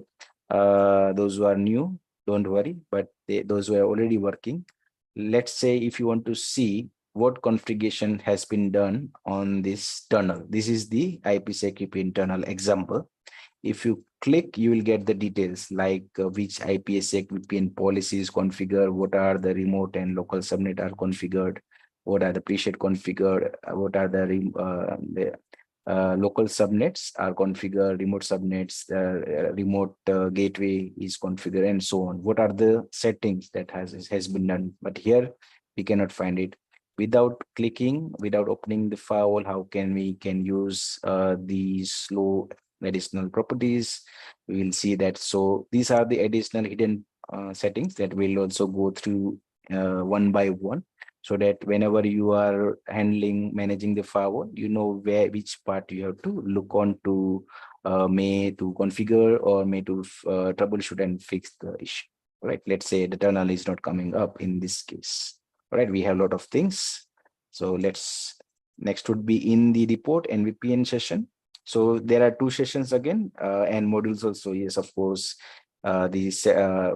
those who are new, don't worry, but those who are already working, let's say if you want to see what configuration has been done on this tunnel. This is the IPsec internal example. If you click, you will get the details like which IPsec VPN policies configured, what are the remote and local subnet are configured, what are the preset configured, what are the local subnets are configured, remote subnets, remote gateway is configured, and so on. What are the settings that has been done? But here we cannot find it. Without clicking, without opening the firewall, how can we use these low additional properties? We will see that. So these are the additional hidden settings that we'll also go through one by one, so that whenever you are managing the firewall, you know which part you have to look on to may to configure or may to troubleshoot and fix the issue. Right? Let's say the tunnel is not coming up in this case. All right, we have a lot of things. So next would be in the report and VPN session. So there are 2 sessions again, and modules also. Yes, of course. The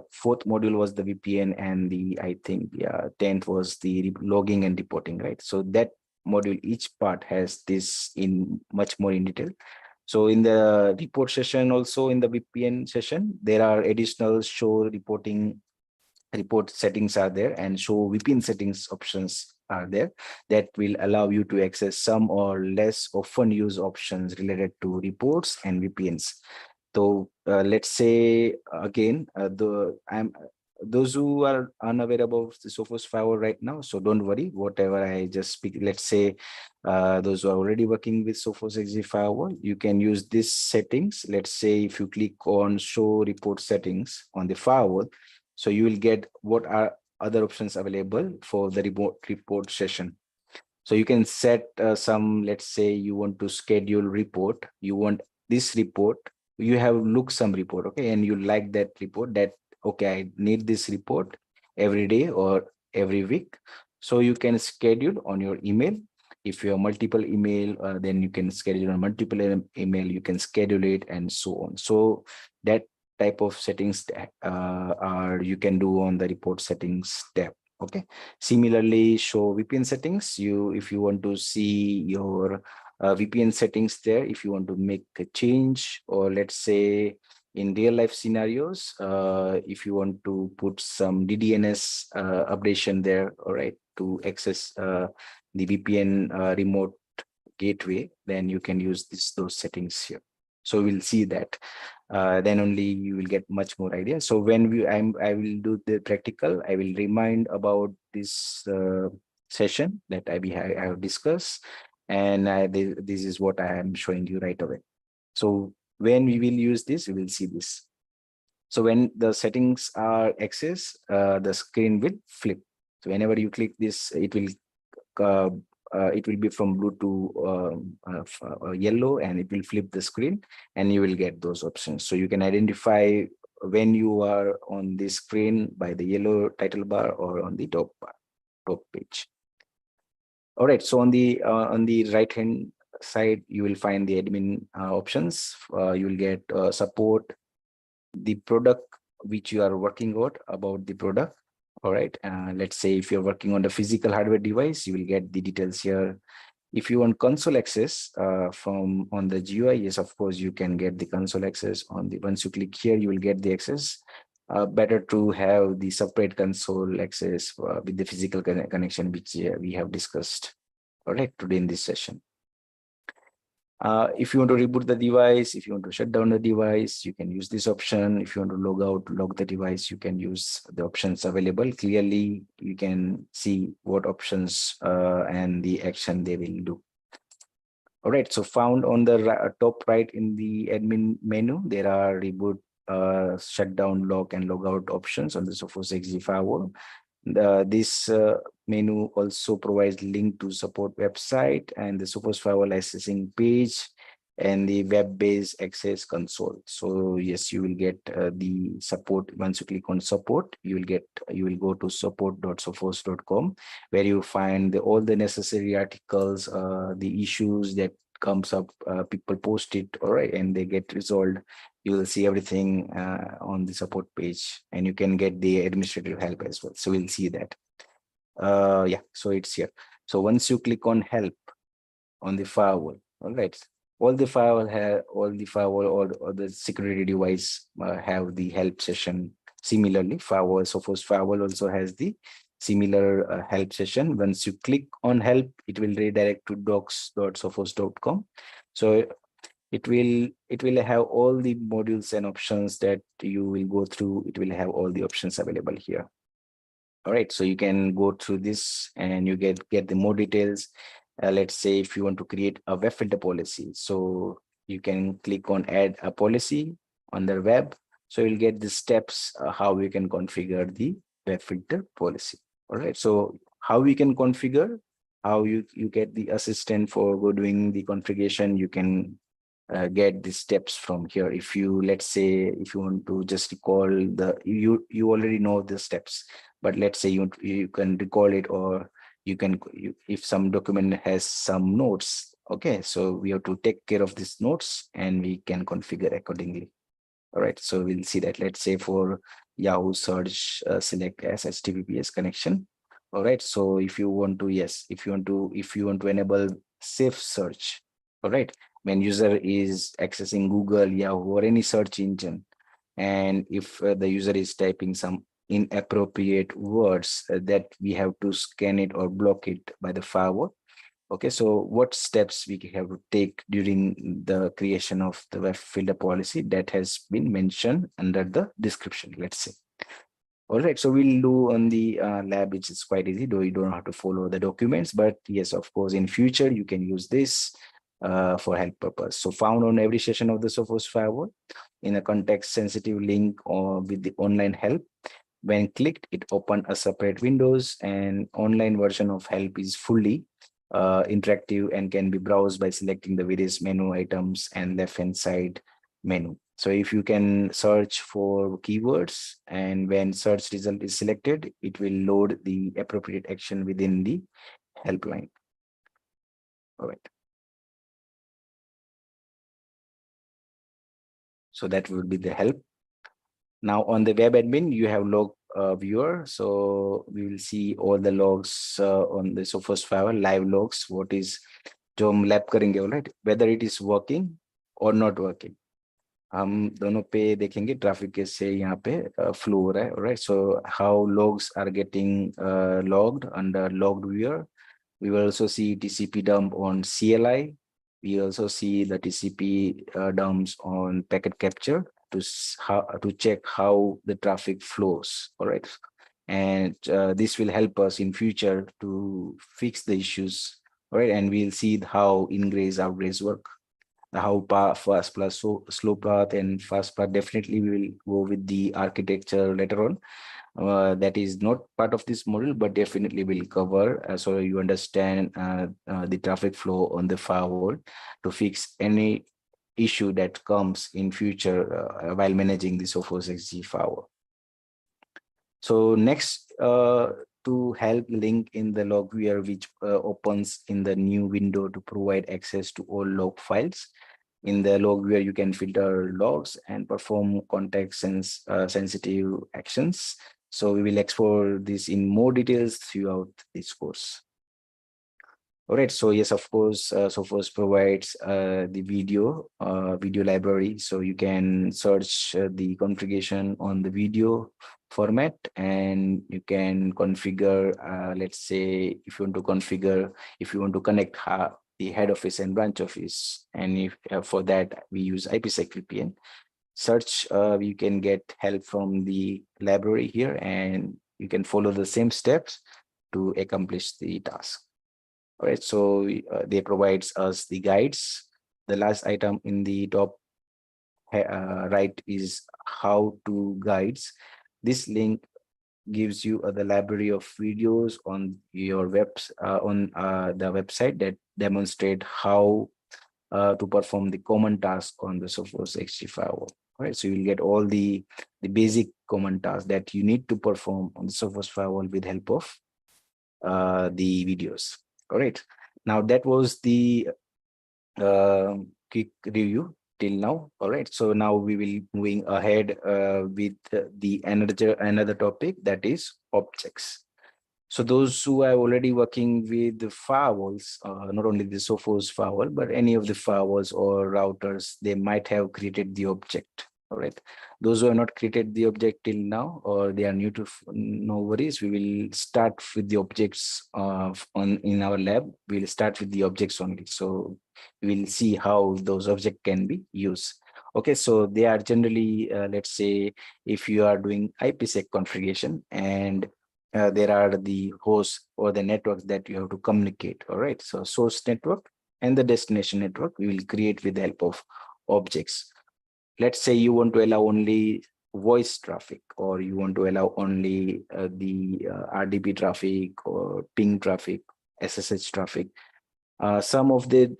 fourth module was the VPN, and I think 10th was the logging and reporting, right? So that module, each part has this in much more in detail. So in the report session, also in the VPN session, there are additional show report settings are there, and show VPN settings options are there that will allow you to access some or less often used options related to reports and VPNs. So let's say again, those who are unaware about the Sophos Firewall right now, so don't worry, whatever I just speak, let's say those who are already working with Sophos ASA Firewall, you can use these settings. Let's say if you click on show report settings on the firewall, so you will get what are other options available for the report session. So you can set some, let's say you want to schedule report, you want this report, you have looked some report, okay, and you like that report, that okay, I need this report every day or every week. So you can schedule on your email. If you have multiple email, then you can schedule on multiple email, you can schedule it and so on. So that type of settings you can do on the report settings tab. Okay. Similarly, show VPN settings. If you want to see your VPN settings there, if you want to make a change, or let's say in real life scenarios, if you want to put some DDNS updation there, all right, to access the VPN remote gateway, then you can use those settings here. So we'll see that. Then only you will get much more idea. So when I will do the practical, I will remind about this session that I have discussed, and this is what I am showing you right away. So when we will use this, we will see this. So when the settings are accessed, the screen will flip. So whenever you click this, it will be from blue to yellow, and it will flip the screen, and you will get those options. So you can identify when you are on the screen by the yellow title bar or on the top page. All right. So on the right hand side, you will find the admin options. You will get support, the product which you are working on, about the product. All right. Let's say if you're working on the physical hardware device, you will get the details here. If you want console access from on the GUI, yes, of course, you can get the console access once you click here, you will get the access. Better to have the separate console access with the physical connection, which we have discussed, all right, today in this session. If you want to reboot the device, if you want to shut down the device, you can use this option. If you want to log out, log the device, you can use the options available. Clearly, you can see what options and the action they will do. All right, so found on the top right in the admin menu, there are reboot, shutdown, log, and logout options on the Sophos ASA Firewall. This menu also provides link to support website and the Sophos Firewall licensing page and the web-based access console. So yes, you will get the support. Once you click on support, you will go to support.sophos.com, where you find all the necessary articles, the issues that comes up, people post it, all right, and they get resolved. You will see everything on the support page, and you can get the administrative help as well. So we'll see that. Yeah, so it's here. So once you click on help on the firewall, all right, all the firewall or the security device have the help session. Similarly, Sophos Firewall also has the similar help session. Once you click on help, it will redirect to docs.sophos.com. So it will have all the modules and options that you will go through. It will have all the options available here. All right, so you can go through this and you get the more details. Let's say if you want to create a web filter policy, so you can click on add a policy on the web. So you'll get the steps how you can configure the web filter policy. All right, so how we can configure, how you get the assistant for doing the configuration. You can get the steps from here. If you, let's say, if you want to just recall you already know the steps, but let's say you can recall it, or you can, if some document has some notes, okay, so we have to take care of these notes and we can configure accordingly. All right, so we'll see that. Let's say for Yahoo search, select as HTTPS connection. All right, so if you want to, yes, if you want to enable safe search, all right, when user is accessing Google, Yahoo, or any search engine, and if the user is typing some inappropriate words, that we have to scan it or block it by the firewall. Okay, so what steps we have to take during the creation of the web filter policy, that has been mentioned under the description, let's say. All right, so we'll do on the lab, which is quite easy, though you don't have to follow the documents, but yes, of course, in future, you can use this for help purpose. So found on every session of the Sophos Firewall in a context sensitive link or with the online help. When clicked, it opened a separate windows, and online version of help is fully interactive and can be browsed by selecting the various menu items and left-hand side menu. So if you can search for keywords, and when search result is selected, it will load the appropriate action within the helpline. All right. So that would be the help. Now on the web admin, you have log viewer. So we will see all the logs on the Sophos Firewall, live logs, what is जो हम lap करेंगे, right? Whether it is working or not working. हम दोनों पे देखेंगे traffic कैसे यहाँ पे फ्लो हो रहा है, right? So how logs are getting logged under logged viewer. We will also see TCP dump on CLI. We also see the TCP dumps on packet capture to check how the traffic flows. All right, and this will help us in future to fix the issues. All right, and we'll see how ingrays, outgrays work. How fast plus slow path and fast path, definitely we will go with the architecture later on. That is not part of this module, but definitely will cover so you understand the traffic flow on the firewall to fix any issue that comes in future while managing the Sophos XG firewall. So next, to help link in the log viewer, which opens in the new window to provide access to all log files. In the log viewer, you can filter logs and perform context sensitive actions. So we will explore this in more details throughout this course. All right, so yes, of course, Sophos provides the video library. So you can search the configuration on the video format, and you can configure, let's say, if you want to connect the head office and branch office, and if for that we use IPsec VPN. Search, you can get help from the library here, and you can follow the same steps to accomplish the task. All right, so they provides us the guides. The last item in the top right is how to guides. This link gives you the library of videos on your the website that demonstrate how to perform the common task on the Sophos XG firewall. All right, so you'll get all the basic common tasks that you need to perform on the Sophos firewall with help of the videos. All right, now that was the quick review till now. All right, so now we will moving ahead with the another topic, that is objects. So those who are already working with the firewalls, not only the Sophos firewall, but any of the firewalls or routers, they might have created the object. All right. Those who have not created the object till now, or they are new to, no worries. We will start with the objects in our lab. We'll start with the objects only. So we'll see how those objects can be used. Okay, so they are generally, let's say, if you are doing IPsec configuration and there are the hosts or the networks that you have to communicate. All right, so source network and the destination network we will create with the help of objects. Let's say you want to allow only voice traffic, or you want to allow only the RDP traffic or ping traffic, SSH traffic. Some of the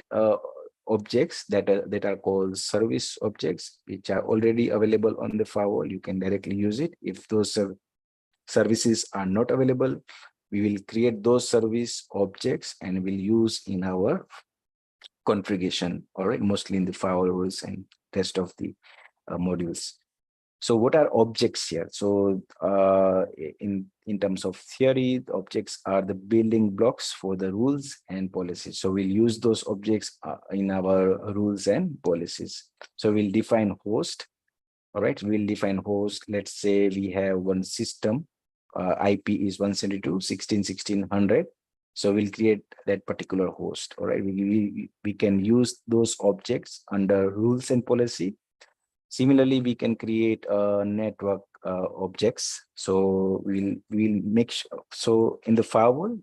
objects that are called service objects, which are already available on the firewall, you can directly use it. If those services are not available, we will create those service objects and will use in our configuration, all right, mostly in the firewall rules and rest of the modules. So what are objects here? So in terms of theory, the objects are the building blocks for the rules and policies. So we'll use those objects in our rules and policies. So we'll define host. All right, we'll define host. Let's say we have one system, IP is 172.16.16.100. So we'll create that particular host. All right, we can use those objects under rules and policy. Similarly, we can create network objects. So we'll make sure. So in the firewall,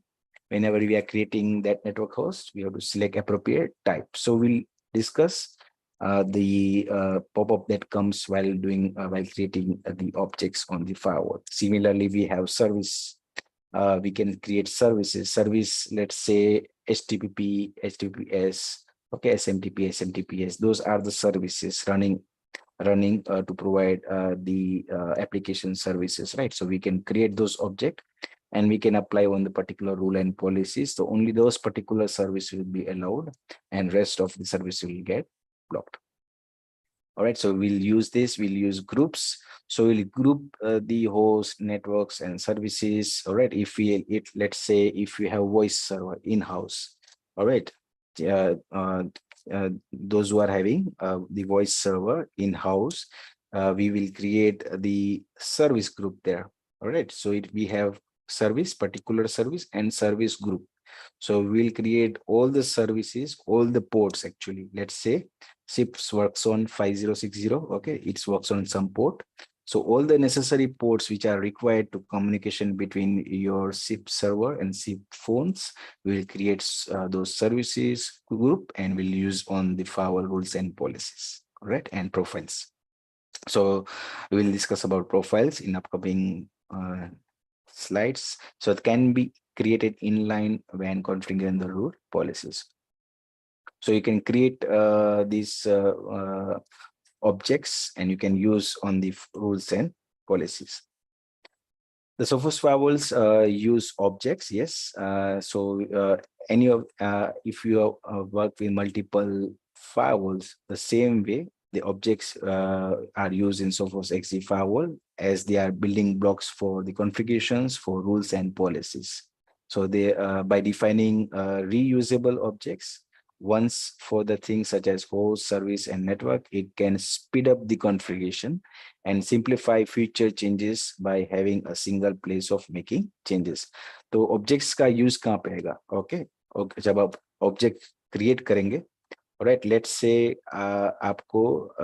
whenever we are creating that network host, we have to select appropriate type. So we'll discuss the pop-up that comes while doing while creating the objects on the firewall. Similarly, we have service. We can create services. Service, let's say HTTP, HTTPS, okay, SMTP, SMTPS. Those are the services running to provide the application services, right? So we can create those objects and we can apply on the particular rule and policies. So only those particular services will be allowed and rest of the service will get blocked. All right, so we'll use this, we'll use groups. So we'll group the host, networks and services. All right, let's say if we have voice server in-house, all right, those who are having the voice server in-house, we will create the service group there. All right, so we have service, particular service and service group. So we'll create all the services, all the ports actually. Let's say SIPs works on 5060, okay, it works on some port. So all the necessary ports which are required to communication between your SIP server and SIP phones, we'll create those services group and we'll use on the firewall rules and policies, all right, and profiles. So we will discuss about profiles in upcoming slides. So it can be created inline when configuring the rule policies. So you can create these objects and you can use on the rules and policies. The Sophos firewalls use objects, yes. If you work with multiple firewalls, the same way the objects are used in Sophos XC firewall as they are building blocks for the configurations for rules and policies. So they by defining reusable objects, once for the things such as host, service, and network, it can speed up the configuration and simplify future changes by having a single place of making changes. तो objects का use कहाँ पे आएगा? Okay, जब आप object create करेंगे, alright, let's say आपको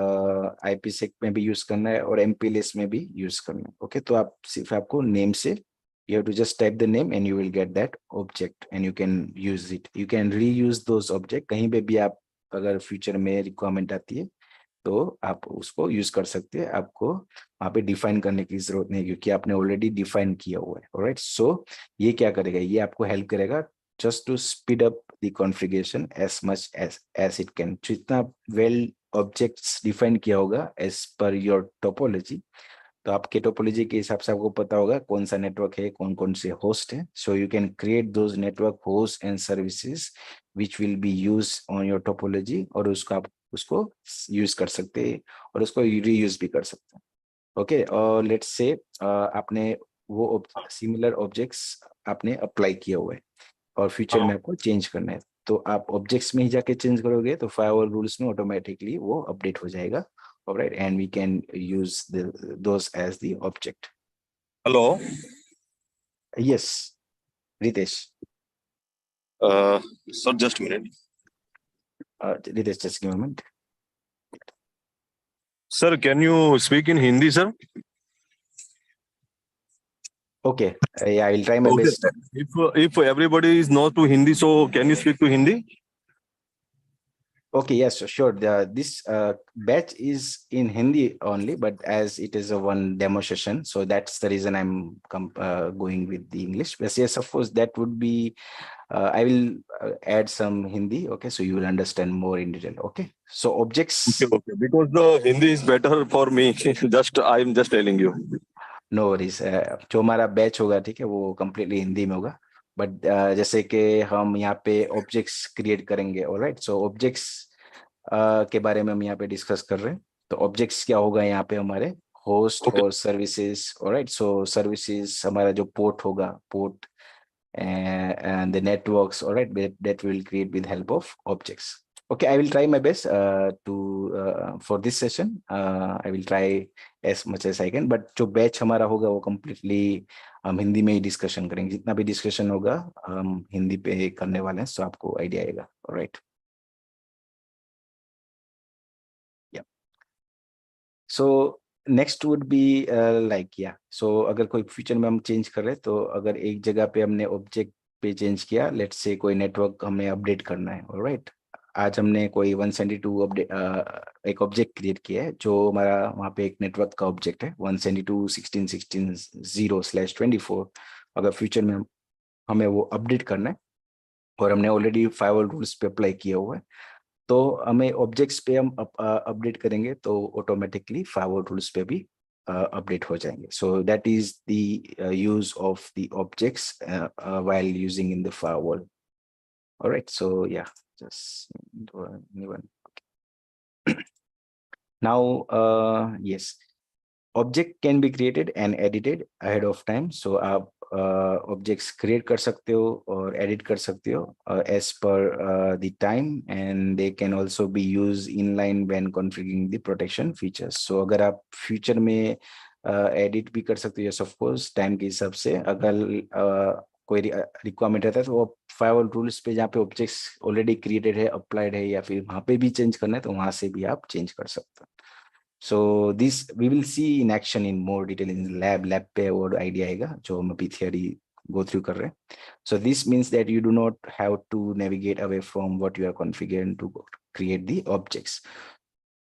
IPsec में भी use करना है और MPLS में भी use करना है. Okay, तो आप सिर्फ आपको name से you have to just type the name and you will get that object and you can use it. You can reuse those objects. कहीं पे भी आप अगर future में requirement आती है तो आप उसको use कर सकते हैं. आपको वहाँ पे define करने की जरूरत नहीं क्योंकि आपने already define किया हुआ है. Alright, so ये क्या करेगा? ये आपको help करेगा just to speed up the configuration as much as it can. जितना well objects define किया होगा as per your topology, तो आपके टोपोलॉजी के हिसाब से आपको पता होगा कौन सा नेटवर्क है, कौन कौन से होस्ट है. सो you can create those network host and services which will be use on your topology और उसको यूज कर सकते हैं और उसको रीयूज भी कर सकते हैं. ओके, और लेट्स से आपने वो सिमिलर ऑब्जेक्ट्स आपने अप्लाई किया हुआ है और फ्यूचर में आपको चेंज करना है, तो आप ऑब्जेक्ट्स में ही जाके चेंज करोगे तो फायरवॉल रूल्स में ऑटोमेटिकली वो अपडेट हो जाएगा all right, and we can use those as the object. Hello. Yes, Ritesh. Sir, just a minute. Ritesh, just give me a moment. Sir, can you speak in Hindi, sir? Okay, yeah, I will try my Okay. best. If everybody is not to Hindi, so can you speak to Hindi? Okay, yes, sure. This batch is in Hindi only, but as it is a one demo session, so that's the reason I'm going with the English. But yes, of course, that would be, I will add some Hindi, okay, so you will understand more in detail, okay? So objects. Okay. Because the Hindi is better for me. I'm just telling you. No worries, जो हमारा batch होगा, ठीक है, वो completely Hindi में होगा, but जैसे कि हम यहाँ पे ऑब्जेक्ट्स क्रिएट करेंगे, ऑलराइट, सो ऑब्जेक्ट्स के बारे में हम यहाँ पे डिस्कस कर रहे हैं। तो ऑब्जेक्ट्स क्या होगा यहाँ पे, हमारे होस्ट और सर्विसेज, ऑलराइट, सो सर्विसेज हमारा जो पोर्ट होगा, port and the networks, all right, that we will create with help of objects. Okay, I will try my best for this session. I will try as much as I can, but जो batch हमारा होगा वो completely हम हिंदी में ही discussion करेंगे। जितना भी discussion होगा हम हिंदी पे करने वाले हैं, so आपको आइडिया आएगा, all right. Yeah. So next would be like, या सो अगर कोई फ्यूचर में हम चेंज कर रहे हैं, तो अगर एक जगह पे हमने ऑब्जेक्ट पे चेंज किया, लेट्स से कोई नेटवर्क हमें अपडेट करना है, ऑलराइट, आज हमने कोई 172 अपडेट एक ऑब्जेक्ट क्रिएट किया है, जो हमारा वहाँ पे एक नेटवर्क का ऑब्जेक्ट है 172.16.16.0/24। अगर फ्यूचर में हमें वो अपडेट करना है और हमने ऑलरेडी फायरवॉल रूल्स पे अप्लाई किया हुआ है, तो हमें ऑब्जेक्ट्स पे हम अपडेट करेंगे तो ऑटोमेटिकली फायरवॉल रूल्स पे भी अपडेट हो जाएंगे। So that is the use of the objects while using in the firewall, alright. So yeah just anyone. Now yes, object can be created and edited ahead of time, so आप objects create कर सकते हो और edit कर सकते हो as per the time, and they can also be use in line when configuring the protection features. So अगर आप फ्यूचर में एडिट भी कर सकते हो, यस ऑफ कोर्स, टाइम के हिसाब से। अगर कोई रिक्वायरमेंट रहता है तो वो फायरवॉल रूल्स पे जहाँ पे ऑब्जेक्ट्स ऑलरेडी क्रिएटेड है, अप्लाइड है, या फिर वहाँ पे भी चेंज करना है, तो वहाँ से भी आप चेंज कर सकते हो। So this we will see in action in more detail in lab पे और आइडिया आएगा जो हम अभी थियरी go through कर रहे हैं। So this means that you do not have to navigate away from what you are configuring to create the objects.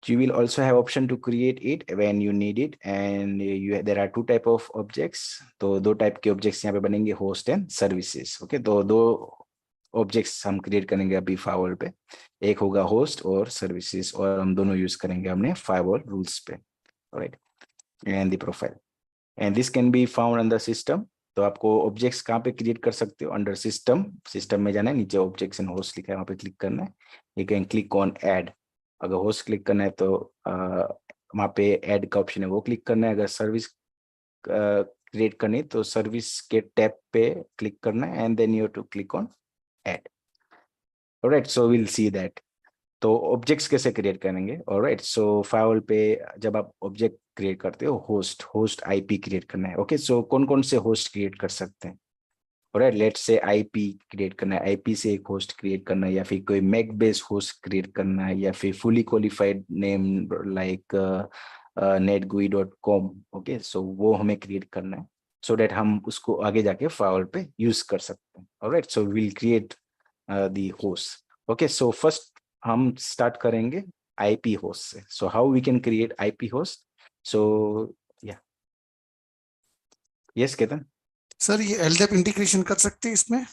You will also have option to create it when you need it, and there are two type of objects. तो दो type के objects यहाँ पे बनेंगे, host and services. Okay, तो दो objects हम create करेंगे अभी फायरवॉल पे, एक होगा होस्ट और सर्विसेज, और हम दोनों यूज करेंगे हमने फायरवॉल रूल्स पे, right, and the profile, and this can be found under system. तो आपको ऑब्जेक्ट्स कहाँ पे क्रिएट कर सकते हो, अंडर सिस्टम, सिस्टम में जाना है, नीचे ऑब्जेक्ट्स एंड होस्ट लिखा है, वहाँ पे क्लिक करना है। You can click on add, अगर होस्ट क्लिक करना है तो वहाँ पे ऐड का ऑप्शन है, वो क्लिक करना है। अगर सर्विस क्रिएट करनी तो सर्विस के टैब पे क्लिक करना है, and then you have to click on add, alright. So will see that. तो ऑब्जेक्ट्स कैसे क्रिएट करेंगे, ऑलराइट। सो फायरवॉल पे जब आप ऑब्जेक्ट क्रिएट करते हो, होस्ट आईपी क्रिएट करना है। ओके, सो कौन कौन से होस्ट क्रिएट कर सकते हैं, alright, let's say IP create करना है, आईपी से एक होस्ट क्रिएट करना है, या फिर कोई मैक बेस्ड होस्ट क्रिएट करना है, या फिर fully qualified name like netgui.com। Okay, so वो हमें क्रिएट करना है, सो दैट हम उसको आगे जाके फायरवॉल पे यूज कर सकते हैं, alright. So will create the host. Okay, so first हम स्टार्ट करेंगे आईपी होस्ट से। So how we can create IP host, so yeah yes Ketan. Sir ये एलडेप इंटीग्रेशन कर सकते हैं इसमें?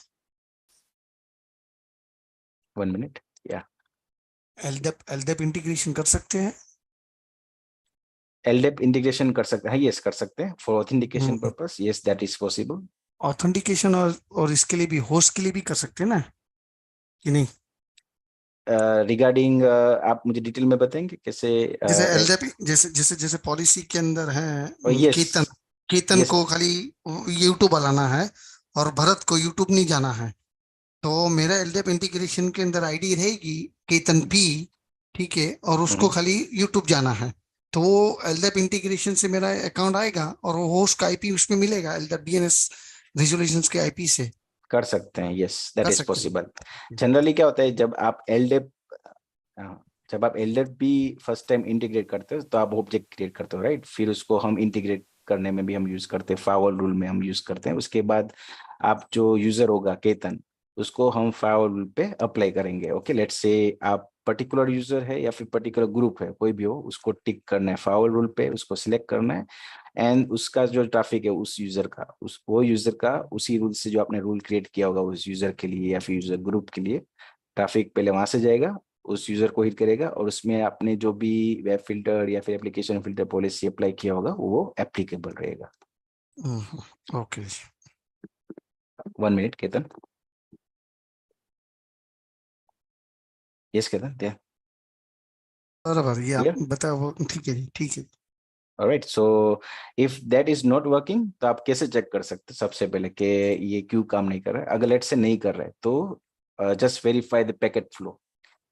1 minute, या एलडेप इंटीग्रेशन कर सकते हैं? LDAP इंटीग्रेशन कर सकते हैं, यस कर सकते हैं, for authentication purpose, yes that is possible. Authentication और इसके लिए भी, होस्ट के लिए भी कर सकते हैं ना, कि नहीं? रिगार्डिंग आप मुझे डिटेल में बताएंगे कैसे? जैसे एलडेप, जैसे पॉलिसी के अंदर है, यस, केतन को खाली यूट्यूब बनाना है और भरत को यूट्यूब नहीं जाना है, तो मेरा एलडेप इंटीग्रेशन के अंदर आईडी रहेगी केतन पी, ठीक है, और उसको खाली यूट्यूब जाना है, तो वो LDAP इंटीग्रेशन से मेरा अकाउंट आएगा और वो होस्ट का आईपी उसमें मिलेगा LDAP DNS रेजोल्यूशंस के आईपी से कर सकते हैं, यस दैट कर इज सकते पॉसिबल। जनरली क्या होता है, जब आप एलडेप भी फर्स्ट टाइम इंटीग्रेट करते हो तो आप ऑब्जेक्ट क्रिएट करते हो, राइट? फिर उसको हम इंटीग्रेट करने में भी हम यूज करते हैं, फायरवॉल रूल में हम यूज करते हैं। उसके बाद आप जो यूजर होगा केतन, उसको हम फायरवॉल रूल पे अप्लाई करेंगे। ओके, लेट्स से आप पर्टिकुलर यूजर है या फिर पर्टिकुलर ग्रुप है, कोई भी हो, उसको टिक करना है फायरवॉल रूल पे, उसको सिलेक्ट करना है एंड उसका जो ट्रैफिक है उस यूजर का, वो यूजर का उसी रूल से जो आपने रूल क्रिएट किया होगा उस यूजर के लिए या फिर यूजर ग्रुप के लिए, ट्रैफिक पहले वहां से जाएगा, उस यूजर को हिट करेगा और उसमें आपने जो भी वेब फिल्टर या फिर एप्लीकेशन फिल्टर पॉलिसी अप्लाई किया होगा वो एप्लीकेबल रहेगा। Okay. 1 minute Ketan. Yes Ketan, क्या बराबर, ये आप क्लियर? बताओ वो ठीक है जी, ठीक है। Alright, so if that is not working तो आप कैसे चेक कर सकते हैं सबसे पहले कि ये क्यों काम नहीं कर रहा है? अगर लेट से नहीं कर रहा है तो just verify the packet flow,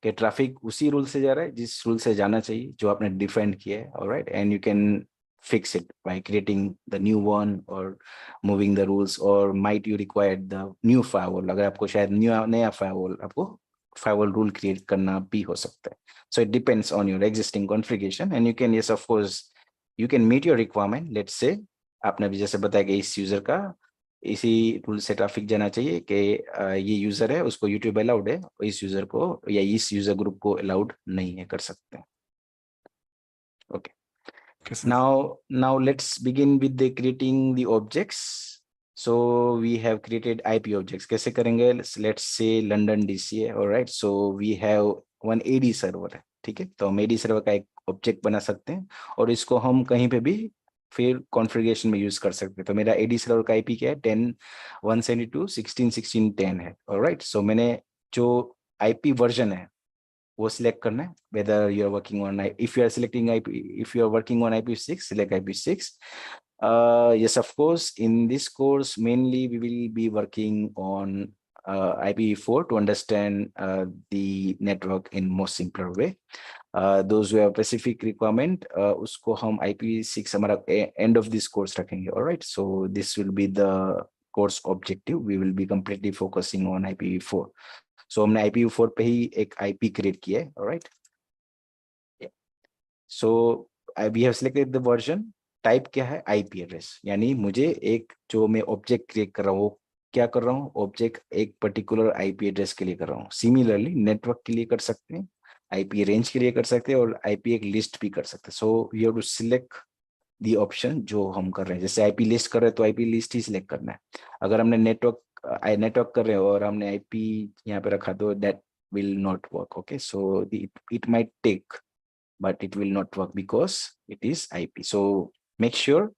कि ट्रैफिक उसी रूल से जा रहा है जिस रूल से जाना चाहिए जो आपने डिफाइंड किया है। Alright, and you can fix it by creating the new one or moving the rules, or might you require the new firewall, अगर आपको शायद नया firewall आपको firewall rule create करना भी हो सकता है। So it depends on your existing configuration and you can, yes of course, you can meet your requirement। Let's say आपने अभी जैसे बताया कि इस यूजर का इसी रूल से ट्रैफिक जाना चाहिए कि ये यूजर है उसको यूट्यूब अलाउड है, इस यूजर को या इस यूजर ग्रुप को अलाउड नहीं है, कर सकते हैं। ओके, कैसे? now let's begin with the creating the objects। so we have created IP objects, कैसे करेंगे? Let's say London DC है, alright, so we have one AD server है, ठीक है? तो हम AD server का एक ऑब्जेक्ट बना सकते हैं और इसको हम कहीं पे भी फिर कॉन्फ़िगरेशन में यूज कर सकते हैं। तो मेरा AD सर्वर का IP क्या है? 10.172.16.16.10 है, ऑलराइट। सो मैंने जो IP वर्जन है वो सिलेक्ट करना है, whether you are working on, if you are selecting IP, if you are working on IP6, select IP6। yes of course, in this course mainly we will be working on IPv4 to understand the network in most simpler way। those who have specific requirement उसको हम IP6 हमारा end of this course रखेंगे, alright। so this will be the course objective, we will be completely focusing on IPv4। so हमने IPv4 पे ही एक IP create किया है, alright। so we have selected the version, type क्या है? IP address, यानी मुझे एक जो मैं ऑब्जेक्ट क्रिएट कर रहा हूँ वो क्या कर रहा हूँ? ऑब्जेक्ट एक पर्टिकुलर IP एड्रेस के लिए कर रहा हूँ। सिमिलरली नेटवर्क के लिए कर सकते हैं, IP रेंज के लिए कर सकते हैं और IP एक लिस्ट भी कर सकते हैं। So you have to select the option जो हम कर रहे हैं। जैसे IP लिस्ट कर रहे हैं तो IP लिस्ट ही सिलेक्ट करना है। अगर हमने नेटवर्क कर रहे हो और हमने IP यहाँ पे रखा तो that will not work। okay, so it might take, but it will not work because it is IP। so make sure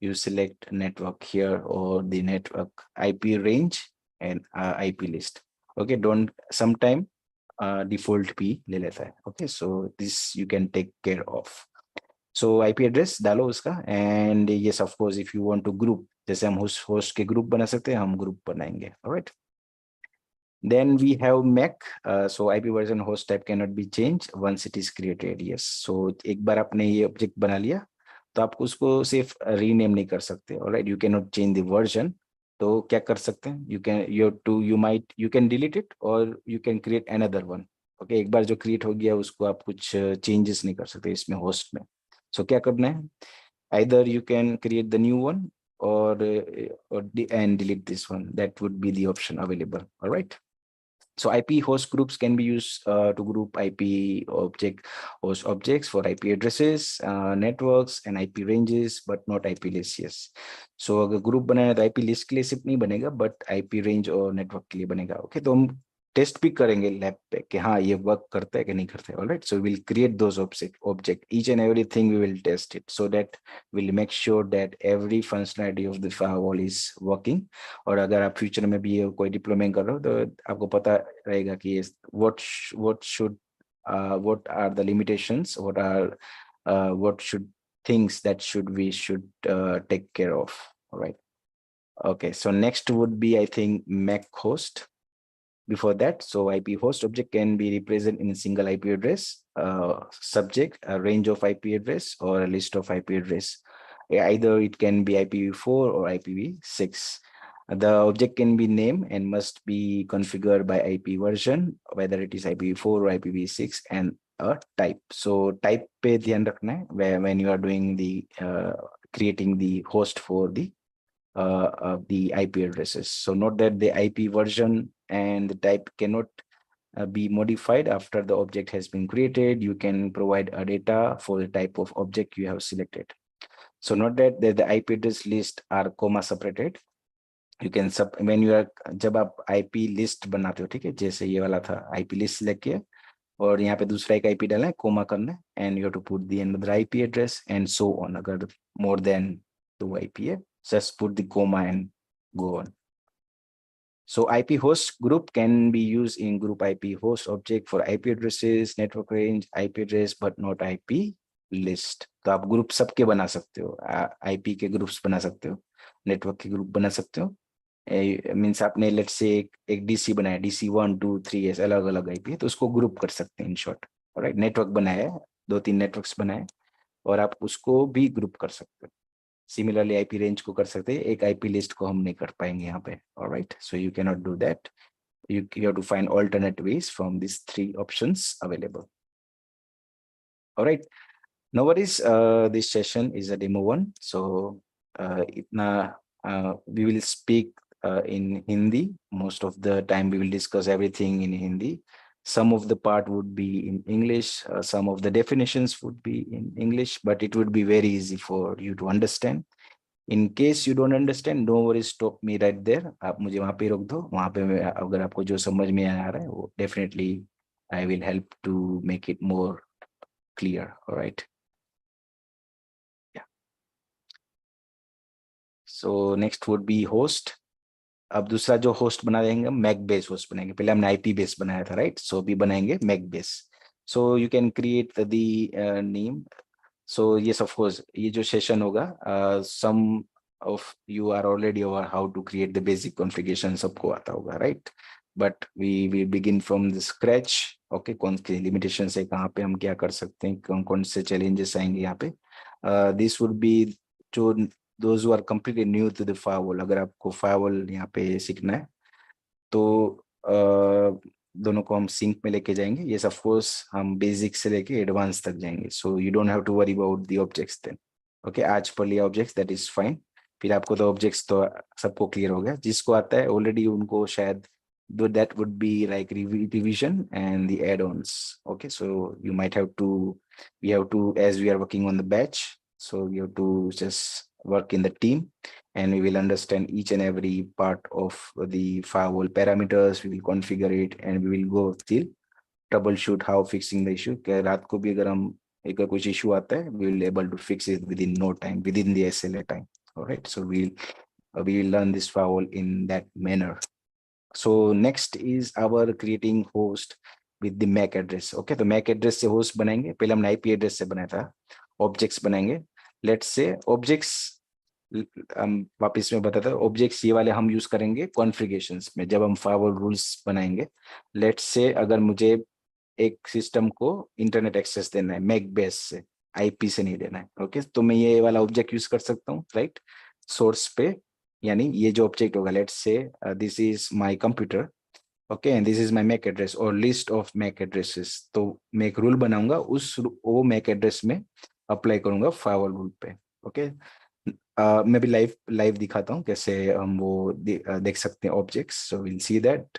you select network here or the network IP range and IP list। okay, don't sometime default भी ले लेता है। okay, so this you can take care of। so IP address डालो उसका and yes of course if you want to group, जैसे हम host के group बना सकते हैं, हम group बनाएंगे। alright, then we have MAC। so IP version host type cannot be changed once it is created। yes, so एक बार आपने ये ऑब्जेक्ट बना लिया तो आप उसको सिर्फ रीनेम नहीं कर सकते। alright, you cannot change the version। तो क्या कर सकते हैं? you can delete it or you can create another one। okay, एक बार जो क्रिएट हो गया उसको आप कुछ चेंजेस नहीं कर सकते इसमें होस्ट में। so क्या करना है? either you can create the new one or and delete this one, that would be the option available। alright, so IP host groups can be used to group IP host objects for IP addresses, networks and IP ranges, but not IP lists। yes, so अगर group बनाया तो IP list के लिए सिर्फ नहीं बनेगा, but IP range और network के लिए बनेगा। okay, तो हम टेस्ट भी करेंगे लैब पे कि हाँ ये वर्क करता है कि नहीं करता है। Alright, so will create those object, each and everything we will test it so that will make sure that every functionality of the firewall is working. और अगर आप फ्यूचर में भी कोई डिप्लॉयमेंट कर रहे हो तो आपको पता रहेगा कि what are the limitations, what should things that we should take care of। all right, okay, so next would be I think Mac host। before that. So IP host object can be represented in a single IP address, subject, a range of IP address, or a list of IP address. Either it can be IPv4 or IPv6. The object can be named and must be configured by IP version, whether it is IPv4 or IPv6, and a type. So type पे ध्यान रखना है where when you are doing the creating the host for the IP addresses. So note that the IP version and the type cannot be modified after the object has been created. You can provide a data for the type of object you have selected. So note that the IP address list are comma separated. You can when you are जब आप IP list बनाते हो, ठीक है, जैसे ये वाला था IP list select किया और यहाँ पे दूसरा एक IP डालना है, कोमा करना है, and you have to put the another IP address and so on. अगर more than 2 IP है, just put the comma and go on. So IP host group can be used in group IP host object for IP addresses, network range, IP address, but not IP list. तो आप group सबके बना सकते हो, IP के groups बना सकते हो, नेटवर्क के ग्रुप बना सकते हो. मीन्स आपने लेट से एक DC बनाया, DC 1 2 3 ऐसे अलग अलग IP, तो उसको ग्रुप कर सकते हैं इन शॉर्ट. राइट, नेटवर्क बनाया, 2-3 नेटवर्क्स बनाए और आप उसको भी ग्रुप कर सकते हो. सिमिलरली IP रेंज को कर सकते हैं, एक IP लिस्ट को हम नहीं कर पाएंगे यहाँ पे. Alright, so you can not do that. You have to find alternate ways from these 3 options available. All right, no worries. This session is a demo one, so we will speak in Hindi. Most of the time we will discuss everything in Hindi. Some of the part would be in English, some of the definitions would be in English, but it would be very easy for you to understand. In case you don't understand, no worries, stop me right there. आप मुझे वहाँ पे रोक दो, वहाँ पे अगर आपको जो समझ में आ रहा है वो definitely I will help to make it more clear. All right. Yeah. So next would be host. अब दूसरा जो होस्ट बना देंगे, मैक बेस होस्ट बनाएंगे. पहले हमने आईपी बेस बनाया था, राइट. सो अभी बनाएंगे MAC base. So you can create the name. So ये ऑफ कोर्स ये जो सेशन होगा, some of you are already aware how to create the basic configuration, सबको आता होगा, right. But we begin from the scratch. Okay, कौन सी limitation है, कहाँ पे हम क्या कर सकते हैं, कौन कौन से चैलेंजेस आएंगे यहाँ पे. दिस वुड बी जो those who are completely new to the firewall. अगर आपको firewall यहाँ पे सीखना है तो दोनों को हम सिंक में लेके जाएंगे. ये ऑफ कोर्स हम बेसिक से लेके एडवांस तक जाएंगे. So you don't have to worry about the objects then. Okay, आज पढ़ लिया ऑब्जेक्ट्स, दैट इज फाइन. फिर आपको तो ऑब्जेक्ट्स तो सबको क्लियर हो गया. जिसको आता है ऑलरेडी उनको शायद that would be like revision and the add-ons. Okay, so you might have to, we have to, as we are working on the batch, so we have to just work in the team and we will understand each and every part of the firewall parameters. We will configure it and we will go till troubleshoot how fixing the issue. रात को भी अगर हम एक कुछ issue आता है, we will able to fix it within no time, within the SLA time. All right, so we will learn this firewall in that manner. So next is our creating host with the MAC address. Okay, तो MAC address से host बनाएंगे. पहले हमने IP address से बनाया था. Objects बनाएंगे. Let's say objects, हम वापस में बताता हूँ, objects ये वाले हम यूज करेंगे configurations में जब हम firewall rules बनाएंगे. Let's say अगर मुझे एक सिस्टम को इंटरनेट एक्सेस देना है MAC बेस से, IP से नहीं देना है. ओके, तो मैं ये वाला ऑब्जेक्ट यूज कर सकता हूँ, राइट. सोर्स पे, यानी ये जो ऑब्जेक्ट होगा, let's say this is my computer, okay, and this is my mac address और लिस्ट ऑफ मैक एड्रेसेस. तो मैं एक रूल बनाऊंगा, वो मैक एड्रेस में अप्लाई करूंगा फायरवॉल रूल पे. ओके, मैं भी लाइव दिखाता हूँ कैसे हम वो देख सकते हैं objects. So will see that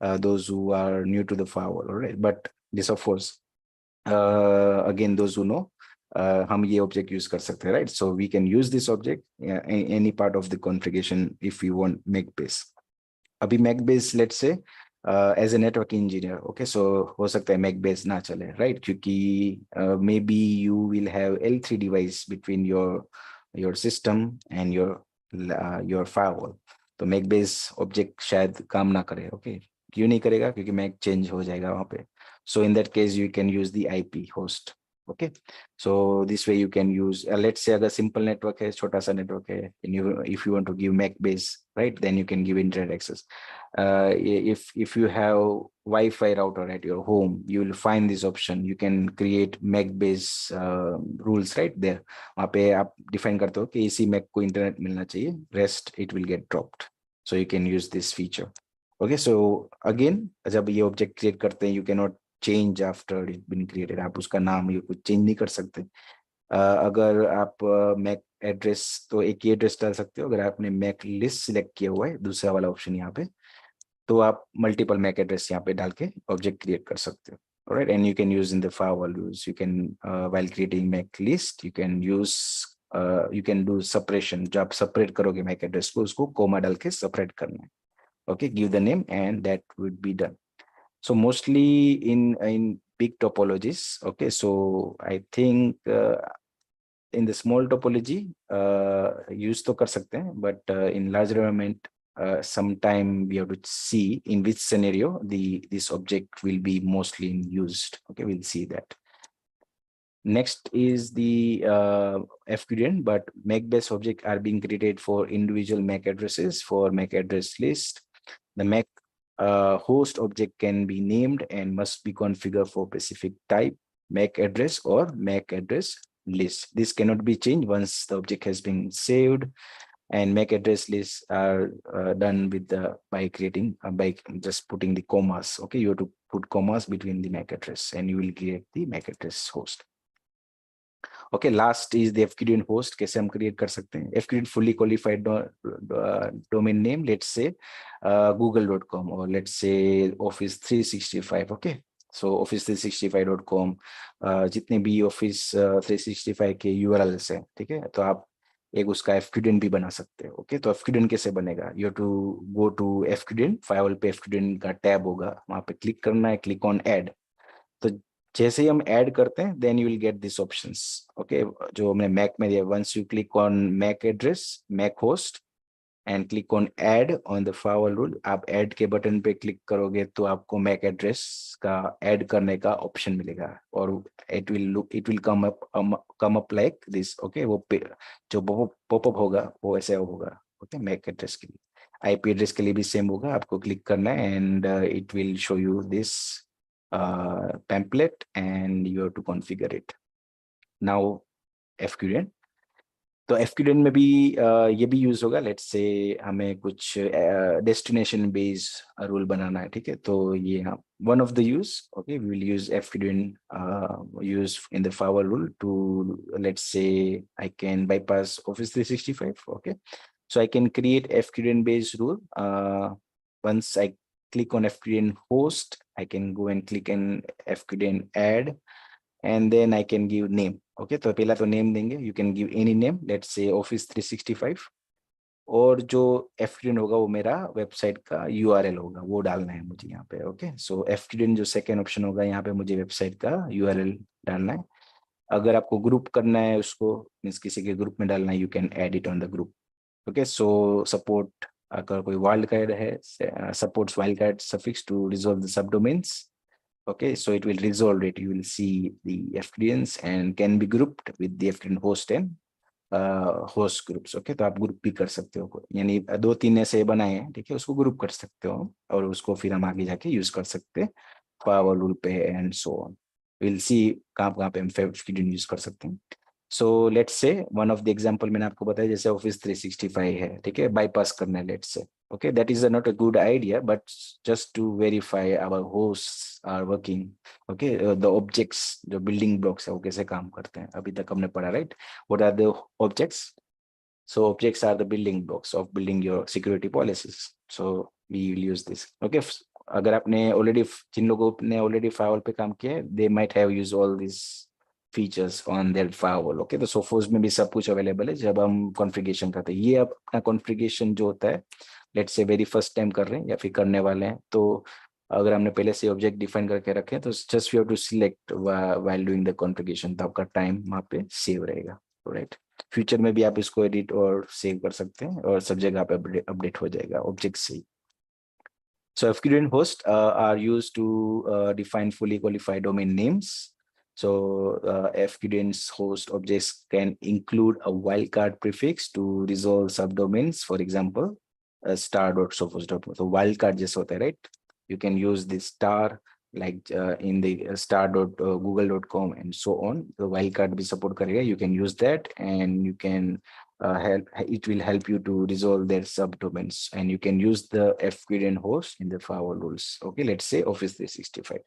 those who are new to the firewall, alright. But this of course again those who know, हम ये ऑब्जेक्ट यूज कर सकते हैं, right. So we can use this object any part of the configuration if you want MAC base. अभी MAC base let's say as a network engineer, okay, so हो सकता है MAC base ना चले, right, क्योंकि may be you will have L3 device between your system and your firewall. तो mac base object शायद काम ना करे. ओके, क्यों नहीं करेगा? क्योंकि मैक चेंज हो जाएगा वहाँ पे. So in that case you can use the IP host. Okay, so this way you can use, let's say अगर simple network है, छोटा सा network है, and if you want to give MAC base, right, then you can give internet access. If you have Wi-Fi router at your home, you will find this option. You can create MAC base rules right there. वहाँ पे आप define करते हो कि इसी MAC को internet मिलना चाहिए, rest it will get dropped. So you can use this feature. Okay, so again, जब ये object create करते हैं, you cannot change after it been created. आप उसका नाम ये कुछ change नहीं कर सकते. अगर आप MAC एड्रेस तो एक ही एड्रेस डाल सकते हो. अगर आपने MAC लिस्ट सिलेक्ट किया हुआ है, दूसरा वाला ऑप्शन यहाँ पे, तो आप मल्टीपल MAC एड्रेस यहाँ पे डाल के ऑब्जेक्ट क्रिएट कर सकते हो. Alright, and you can use in the firewall rules. You can while creating MAC list, you can use you can do separation. जब आप separate करोगे MAC एड्रेस को, उसको कोमा डाल के separate करना है. Okay, give the name and that would be done. So mostly in big topologies. Okay, so I think in the small topology use तो कर सकते हैं, but in large environment sometime we have to see in which scenario this object will be mostly used. Okay, we'll see that. Next is the FQDN, but MAC-based objects are being created for individual MAC addresses. For MAC address list, the MAC host object can be named and must be configured for specific type, MAC address or MAC address list. This cannot be changed once the object has been saved, and MAC address lists are done with by creating by just putting the commas. Okay, you have to put commas between the MAC address and you will create the MAC address host. Okay, last is the FQDN host. कैसे हम create कर सकते हैं? FQDN fully qualified domain name, let's say google.com or let's say Office 365. Okay, so Office 365.com जितने भी Office 365 के URLs हैं, ठीक है, तो आप एक उसका FQDN भी बना सकते हो. ओके, तो FQDN कैसे बनेगा? You have to go to FQDN, firewall पे FQDN का टैब होगा, वहाँ पे क्लिक करना है, क्लिक ऑन ऐड. तो जैसे ही हम ऐड करते हैं, then you will get this options. Okay, जो हमने मैक में दिया, once you click on MAC address, MAC host and click on add on the firewall rule, आप ऐड के बटन पे क्लिक करोगे तो आपको मैक एड्रेस का ऐड करने का ऑप्शन मिलेगा और it will come up like this. Okay, वो जो पॉपअप होगा वो ऐसे होगा. ओके, मैक एड्रेस के लिए, आईपी एड्रेस के लिए भी सेम होगा. आपको क्लिक करना है and it will show you this template and you have to configure it. Now FQDN, तो FQDN में भी ये भी यूज होगा. लेट्स से हमें कुछ डेस्टिनेशन बेस्ड रूल बनाना है, ठीक है, तो ये one of the use. Okay, we will use FQDN use in the firewall rule to, let's say I can bypass Office 365. Okay, so I can create FQDN based rule. Once I click on FQDN host, I can go and click on FQDN add and then I can give name. Okay, तो पहला तो name देंगे. You can give any name, let's say Office 365, और जो FQDN होगा वो मेरा website का URL होगा, वो डालना है मुझे यहाँ पे. ओके, सो FQDN जो सेकेंड ऑप्शन होगा, यहाँ पे मुझे वेबसाइट का URL डालना है. अगर आपको ग्रुप करना है उसको, मीन्स किसी के ग्रुप में डालना है, you can add it on the group. Okay, so support, अगर कोई वाइल्ड कार्ड है, supports wildcard suffix to resolve the subdomains. Okay, so it will resolve it. You will see the FQDNs and can be grouped with the FQDN host and host groups. Okay, तो आप group भी कर सकते हो, यानी 2-3 ऐसे बनाए हैं, ठीक है, उसको ग्रुप कर सकते हो और उसको फिर हम आगे जाके यूज कर सकते हैं firewall rule पे and so on. We'll see कहाँ पे हम FQDN यूज कर सकते हैं. So let's say one of the example मैंने आपको बताया, जैसे Office 365 है, ठीक है, bypass करना है, let's say. Okay, that is not a good idea, but just to verify our hosts are working. Okay, the objects, जो building blocks है, वो कैसे काम करते हैं, अभी तक हमने पढ़ा, right? What are the objects? So objects are the building blocks of building your security policies. So we will use this. Okay, अगर आपने already, जिन लोगों ने already firewall पे काम किया है, they might have used all these features on their firewall. Okay, तो Sophos में भी सब कुछ अवेलेबल है. जब हम कॉन्फ़िगरेशन करते हैं, ये अपना कॉन्फ़िगरेशन जो होता है, let's say very first time कर रहे हैं या फिर करने वाले हैं, तो अगर हमने पहले से ऑब्जेक्ट डिफाइन करके रखे हैं, तो just you have to select while doing the configuration, तो आपका टाइम वहाँ पे सेव रहेगा. राइट, फ्यूचर में भी आप इसको एडिट और सेव कर सकते हैं और सब जगह पे अपडेट हो जाएगा ऑब्जेक्ट से. So FQDN hosts are used to define fully qualified domain names. So FQDN's host objects can include a wildcard prefix to resolve subdomains. For example, star.sophos.com. So wildcard just होता है, right? You can use this star like in the star.google.com and so on. The wildcard भी support करेगा. You can use that, and you can help. It will help you to resolve their subdomains, and you can use the FQDN host in the firewall rules. Okay, let's say Office 365.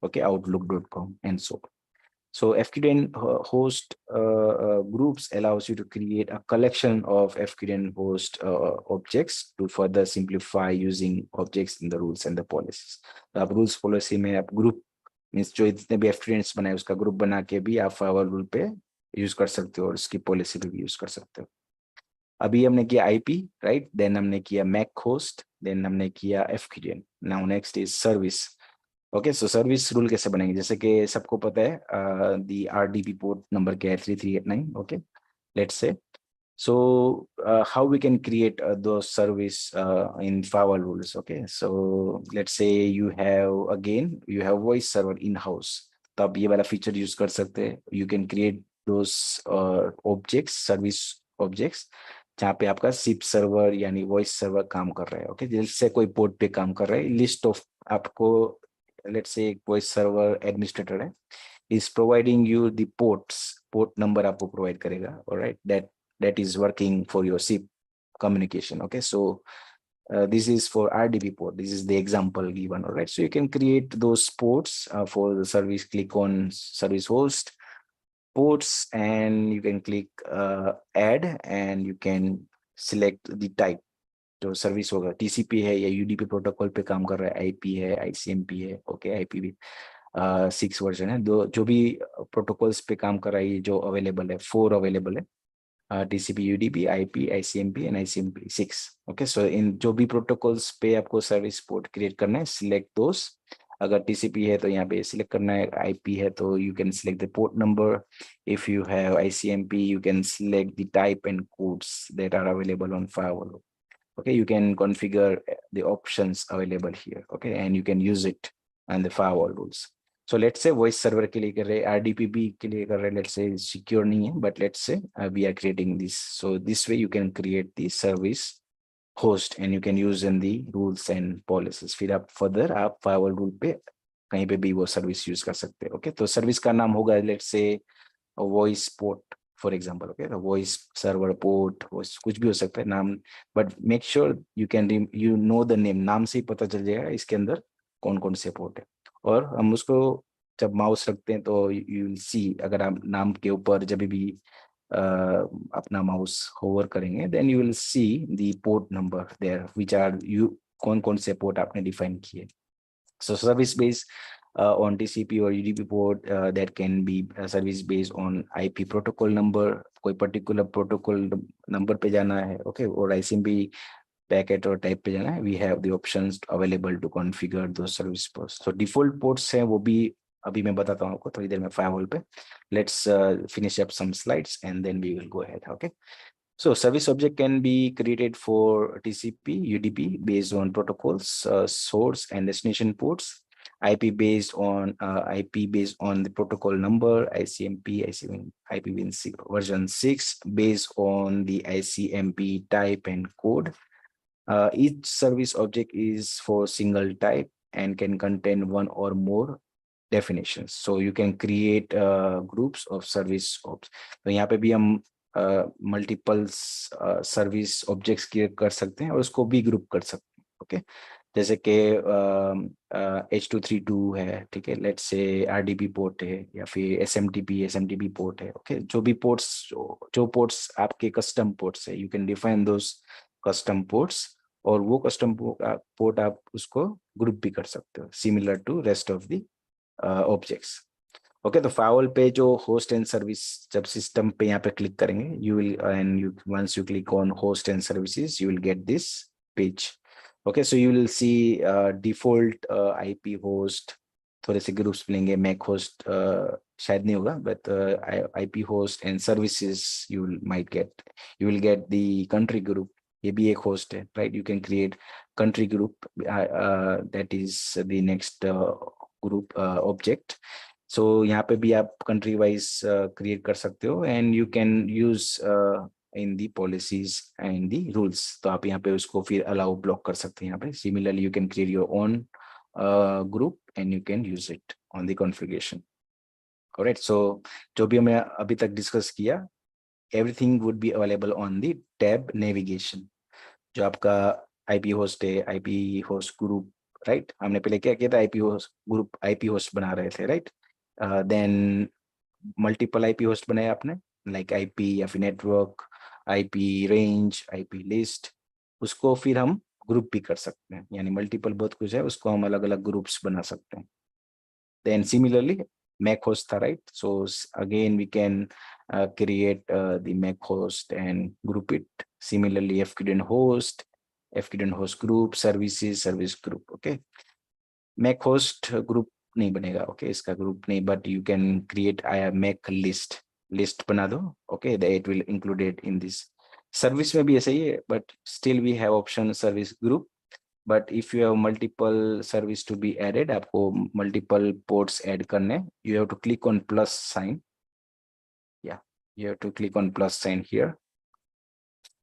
Okay, Outlook.com and so on. So FQDN host groups allows you to create a collection of FQDN host objects to further simplify using objects in the rules and the policies. तो आप rules policy में आप group means जो जितने भी FQDNs बनाए उसका group बना के भी आप firewall rule पे use कर सकते हो और उसकी policy पे भी use कर सकते हो. अभी हमने किया IP, right? Then हमने किया MAC host, then हमने किया FQDN. Now next is service. Okay, so service rule कैसे बनेंगे? जैसे कि सबको पता है दी RDP पोर्ट नंबर क्या है, 3389. Okay, let's say so how we can create those service in firewall rules. Okay, so let's say you have voice server in house, तो आप ये वाला फीचर यूज कर सकते हैं. You can create those objects, service objects, जहाँ पे आपका सिप सर्वर यानी वॉइस सर्वर काम कर रहा है. ओके, जैसे कोई पोर्ट पे काम कर रहा है, लिस्ट ऑफ आपको let's say voice server administrator है, is providing you the port number आपको provide करेगा. All right, that is working for your SIP communication. Okay, so this is for RDP port. This is the example given. All right, so you can create those ports for the service. Click on service host ports and you can click add, and you can select the type. जो service होगा TCP है या UDP protocol पे काम कर रहा है, IP है, ICMP है. ओके, IPv6 वर्जन है. जो भी प्रोटोकॉल्स पे काम कर रहा है, जो अवेलेबल है, 4 अवेलेबल है, TCP, UDP, IP, ICMP and ICMP6. Okay, so इन जो भी प्रोटोकॉल्स पे आपको सर्विस पोर्ट क्रिएट करना है, सिलेक्ट दोस. अगर TCP है तो यहाँ पे सिलेक्ट करना है, IP है तो you can select the port number. If you have ICMP, you can select the type and codes that are available on firewall. Okay, you can configure the options available here. Okay, and you can use it and the firewall rules. So let's say voice server के लिए कर रहे, RDP के लिए कर रहे, let's say secure नहीं है, but let's say we are creating this. So this way you can create the service host and you can use in the rules and policies. फिर आप further आप firewall rule पे कहीं पे भी वो सर्विस यूज कर सकते हैं. ओके, तो सर्विस का नाम होगा let's say voice port for example. Okay, the voice server port, voice कुछ भी हो सकता है नाम, but make sure you know the name. नाम से ही पता चल जाएगा इसके अंदर कौन कौन से पोर्ट है. और हम उसको जब माउस रखते हैं तो you will see, अगर आप नाम के ऊपर जब भी अपना माउस होवर करेंगे, then you will see the port number there, which are कौन कौन से पोर्ट आपने डिफाइन किए. So service based on TCP or UDP port, that can be service based on IP protocol number. कोई particular protocol number पे जाना है, okay, और ICMP packet और type पे जाना है, we have the options available to configure those service ports. So default ports हैं, वो भी अभी मैं बताता हूँ आपको थोड़ी देर में firewall पे. Let's finish up some slides and then we will go ahead. Okay. So service object can be created for TCP, UDP based on protocols, source and destination ports. IP based on the protocol number, ICMP, IPv6 version 6 based on the ICMP type and code. Each service object is for single type and can contain one or more definitions. So you can create groups of service objects. तो यहाँ पे भी हम multiple service objects create कर सकते हैं और उसको भी ग्रुप कर सकते हैं. ओके, जैसे कि H232 है, ठीक है, लेट्स से RDP पोर्ट है या फिर SMTP पोर्ट है. ओके, जो भी पोर्ट्स जो पोर्ट्स आपके कस्टम पोर्ट्स है, you can define those custom ports और वो कस्टम पोर्ट आप उसको ग्रुप भी कर सकते हो similar to rest of the objects. Okay, तो फायरवॉल पे जो होस्ट एंड सर्विस जब सिस्टम पे यहाँ पे क्लिक करेंगे, you will and you once you click on host and services you will get this page. Okay, so you will see default IP host, थोड़े से ग्रुप्स मिलेंगे. मैक होस्ट शायद नहीं होगा, but IP host and services you will get the country group. ये भी एक host है, right? You can create country group, that is the next group object. So यहाँ पे भी आप country wise create कर सकते हो, and you can use in the policies and the rules. तो आप यहाँ पे उसको फिर allow block कर सकते हैं यहाँ पे. Similarly, you can create your own group and you can use it on the configuration. Alright, so जो भी हमने अभी तक discuss किया, everything would be available on the tab navigation. जो आपका IP host है, IP host group, right? हमने पहले क्या किया था, IP host group, IP host बना रहे थे, right? Then multiple IP host बनाए आपने, like IP या फिर network, IP range, IP list, उसको फिर हम ग्रुप भी कर सकते हैं, यानी मल्टीपल बहुत कुछ है, उसको हम अलग अलग ग्रुप्स बना सकते हैं. Then similarly, Mac host था, right? So again, we can create the Mac host and group it. Similarly, FQDN host group, services, service group. Okay. Mac host group नहीं बनेगा, okay, इसका group नहीं, but you can create a Mac list बना दो, okay, that it will include it in this. Service में भी ऐसा ही है, but still we have option service group. But if you have multiple service to be added, आपको multiple ports add करने, you have to click on plus sign. Yeah, you have to click on plus sign here.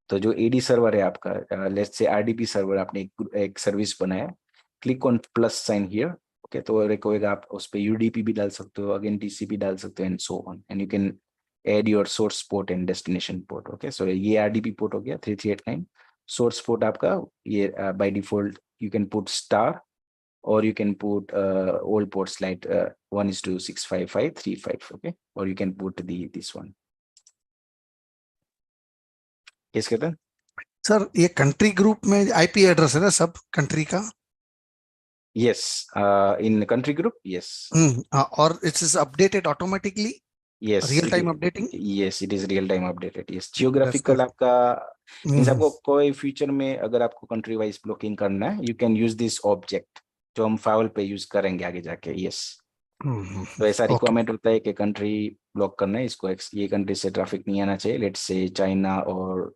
तो जो AD server है आपका, let's say RDP server, आपने एक service बनाया, click on plus sign here. Okay, तो रहेगा आप उस पे UDP भी डाल सकते हो, again TCP डाल सकते हो, and so on. And you can add your source port and destination port. Okay, so ये RDP port हो गया 3389. Source port आपका ये by default you can put star, or you can put old ports like 1:65535. Okay, or you can put this one. Yes, Ketan? Sir ये country group में IP address है ना सब country का? Yes, in country group, yes. और it is updated automatically? Yes, real time updating? yes, it is real time updated. Yes, geographical आपका means आपको कोई फ्यूचर में अगर आपको कंट्री वाइज ब्लॉकिंग करना है, you can use this object जो हम फाइल पे यूज करेंगे आगे जाके. Yes. तो ऐसा रिक्वायरमेंट होता है कि कंट्री ब्लॉक करना है, इसको ये कंट्री से ट्रैफिक नहीं आना चाहिए, लेट्स से चाइना, और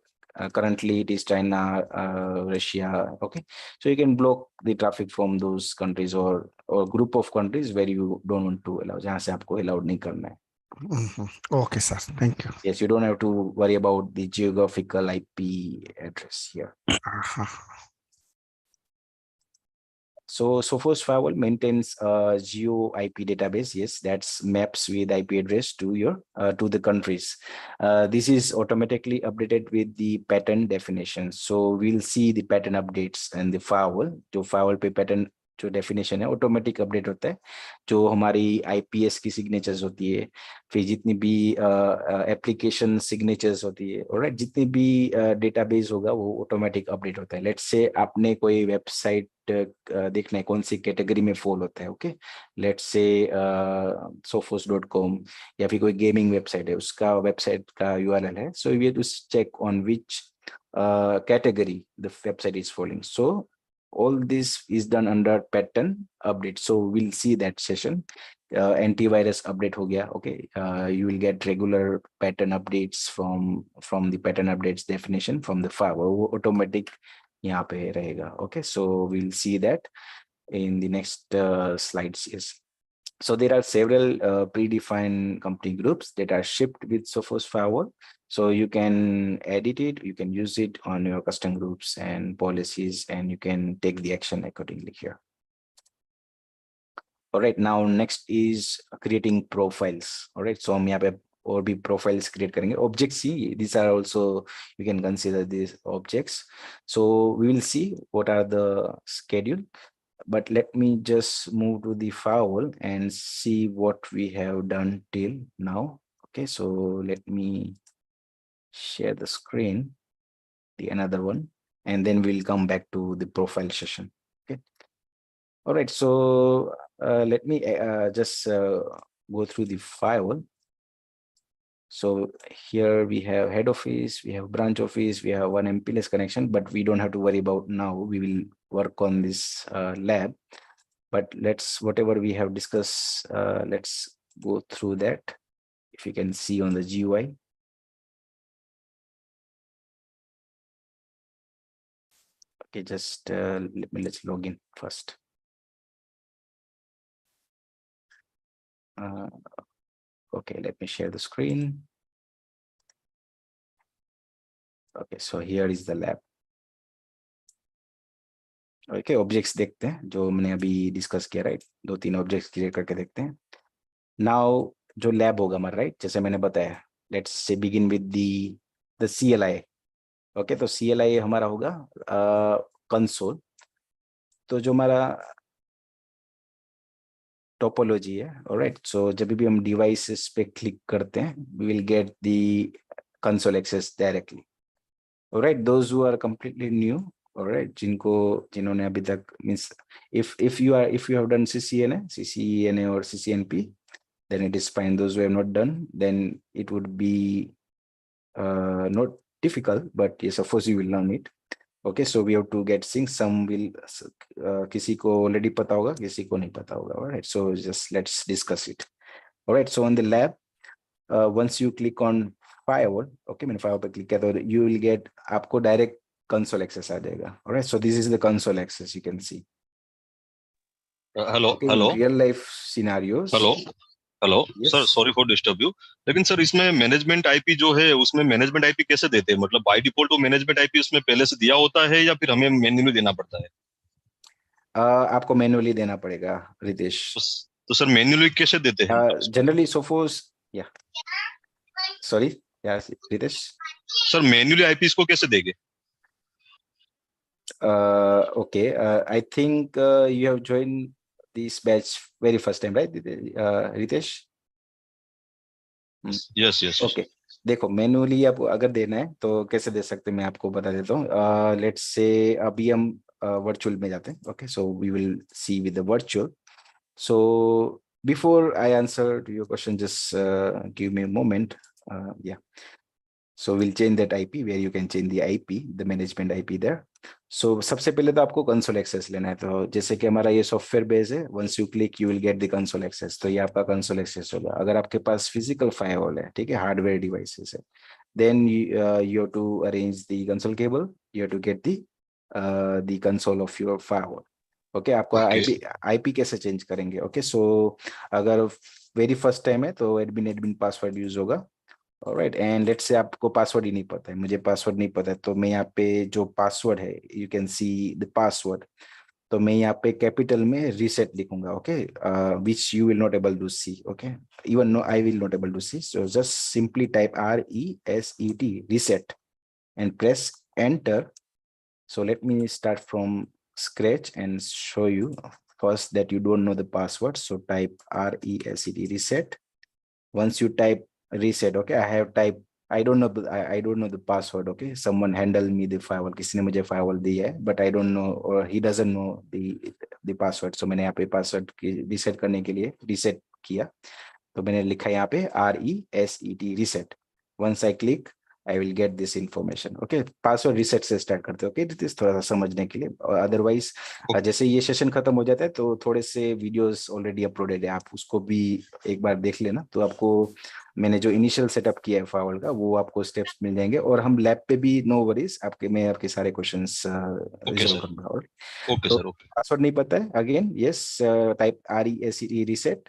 currently it is China, Russia. Okay, so you can block the traffic from those countries or group of countries where you don't want to allow, जहाँ से आपको allowed नहीं करना है. Okay, sir. Thank you. Yes, you don't have to worry about the geographical IP address here. So Sophos Firewall maintains a geo IP database. Yes, that's maps with IP address to your to the countries. This is automatically updated with the pattern definition. So we'll see the pattern updates and the firewall. जो firewall पे pattern जो definition है automatic update होता है, जो हमारी IPS की signatures होती है, फिर जितनी भी एप्लीकेशन सिग्नेचर्स होती है, ऑलराइट, जितनी भी डेटाबेस होगा वो ऑटोमेटिक अपडेट होता है. लेट्स से आपने कोई वेबसाइट देखना है कौन सी कैटेगरी में फॉल होता है, ओके, लेट्स से sophos.com या फिर कोई गेमिंग वेबसाइट है, उसका वेबसाइट का यूआरएल है, so we have to check on which category the website is falling. So all this is done under pattern update. So we'll see that session. Antivirus update ho gaya, okay. You will get regular pattern updates from the pattern updates definition from the firewall, automatic yahan pe rahega. Okay, so we'll see that in the next slides. Yes. So there are several predefined company groups that are shipped with Sophos Firewall. So you can edit it, you can use it on your custom groups and policies, and you can take the action accordingly here. All right, now next is creating profiles. All right, so हम यहाँ पे और भी profiles create करेंगे. Objects, see, these are also, you can consider these objects. So we will see what are the schedule. But let me just move to the firewall and see what we have done till now. Okay, so let me share the screen, the another one, and then we'll come back to the profile session. Okay. All right, so let me just go through the firewall. So here we have head office, we have branch office, we have one MPLS connection, but we don't have to worry about now. We will work on this lab, but whatever we have discussed, let's go through that. If you can see on the GUI. Okay, just let's log in first. Okay, let me share the screen. Okay, so here is the lab. Okay, objects देखते हैं जो मैंने अभी discuss किया, right? 2-3 objects create करके देखते हैं. Now जो लैब होगा हमारा, राइट, जैसे मैंने बताया, let's say begin with the CLI. Okay, तो CLI हमारा होगा कंसोल. तो जो हमारा टोपोलॉजी है, ऑलराइट, सो जब भी हम डिवाइसेस पे क्लिक करते हैं, we will get the console access directly. Alright, those who are completely new, alright, जिन्होंने अभी तक, means if you have done CCNA or CCNP, then it is fine. Those who have not done, then it would be not difficult, but yes, of course you will learn it. Okay, so we have to get sync. Some will किसी को already पता होगा, किसी को नहीं पता होगा. Alright, so just let's discuss it. Alright, so on the lab, once you click on firewall, okay, मैंने firewall पे click किया तो you will get, आपको direct console access आ जाएगा. Alright, so this is the console access you can see. Hello, Okay, hello, in real life scenarios. hello, hello, Yes. Sir sorry for disturb you. लेकिन sir इसमें management IP जो है उसमें management IP कैसे देते हैं? मतलब बाय डिफॉल्ट वो मैनेजमेंट आईपी उसमें पहले से दिया होता है या फिर हमें मैन्युअली देना पड़ता है? आपको मैनुअली देना पड़ेगा, रितेश. तो सर मैन्युअली कैसे देते हैं? जनरली Sophos, या सॉरी, या रितेश. सर मैन्युअली आईपी इसको कैसे देंगे? Okay, I think you have joined this batch very first time, right, Ritesh? Yes yes. Okay, देखो मैनुअली आप अगर देना है तो कैसे दे सकते हैं, मैं आपको बता देता हूँ. लेट्स से अभी हम वर्चुअल में जाते हैं. Okay, so we will see with the virtual. So before I answer to your question, just give me a moment. Yeah. So we'll change that IP where you can change the IP, the management IP there. So सबसे पहले तो आपको console access लेना है. तो जैसे कि हमारा ये सॉफ्टवेयर बेस है, once you click you will get the console access. तो ये आपका console access होगा. अगर आपके पास physical firewall है, ठीक है, hardware devices है, then you have to arrange the console cable. You have to get the console of your firewall. Okay, आपको आईपी कैसे चेंज करेंगे? ओके, सो अगर वेरी फर्स्ट टाइम है तो एडमिन पासवर्ड यूज होगा. ऑलराइट, एंड लेट्स से आपको password ही नहीं पता है, मुझे पासवर्ड नहीं पता है, तो मैं यहाँ पे जो पासवर्ड है, you can see the password, तो मैं यहाँ पे कैपिटल में रीसेट लिखूंगा. Okay, which you will not able to see. Okay, even no I will not able to see. So just simply type RESET reset and press enter. So let me start from scratch and show you first that you don't know the password. So type RESET reset. Once you type reset, okay, I have typed, I don't know the password. Okay, someone handle me the firewall, किसी ने मुझे firewall दिया है, but I don't know, or he doesn't know the password. So मैंने यहाँ पे password reset करने के लिए reset किया, तो मैंने लिखा यहाँ पे RESET reset. Once I click, I will get this information. Okay, password reset से स्टार्ट करते हो. ओके, थोड़ा सा समझने के लिए. अदरवाइज जैसे ये सेशन खत्म हो जाता है तो थोड़े से वीडियोस ऑलरेडी अपलोडेड है, आप उसको भी एक बार देख लेना. तो आपको मैंने जो इनिशियल सेटअप किया है फायरवॉल का, वो आपको स्टेप्स मिल जाएंगे. और हम लैब पे भी, नो वरीज, मैं आपके सारे क्वेश्चंस रिजॉल्व करूंगा. Okay sir, okay. पासवर्ड नहीं पता है, again yes, type RESET reset.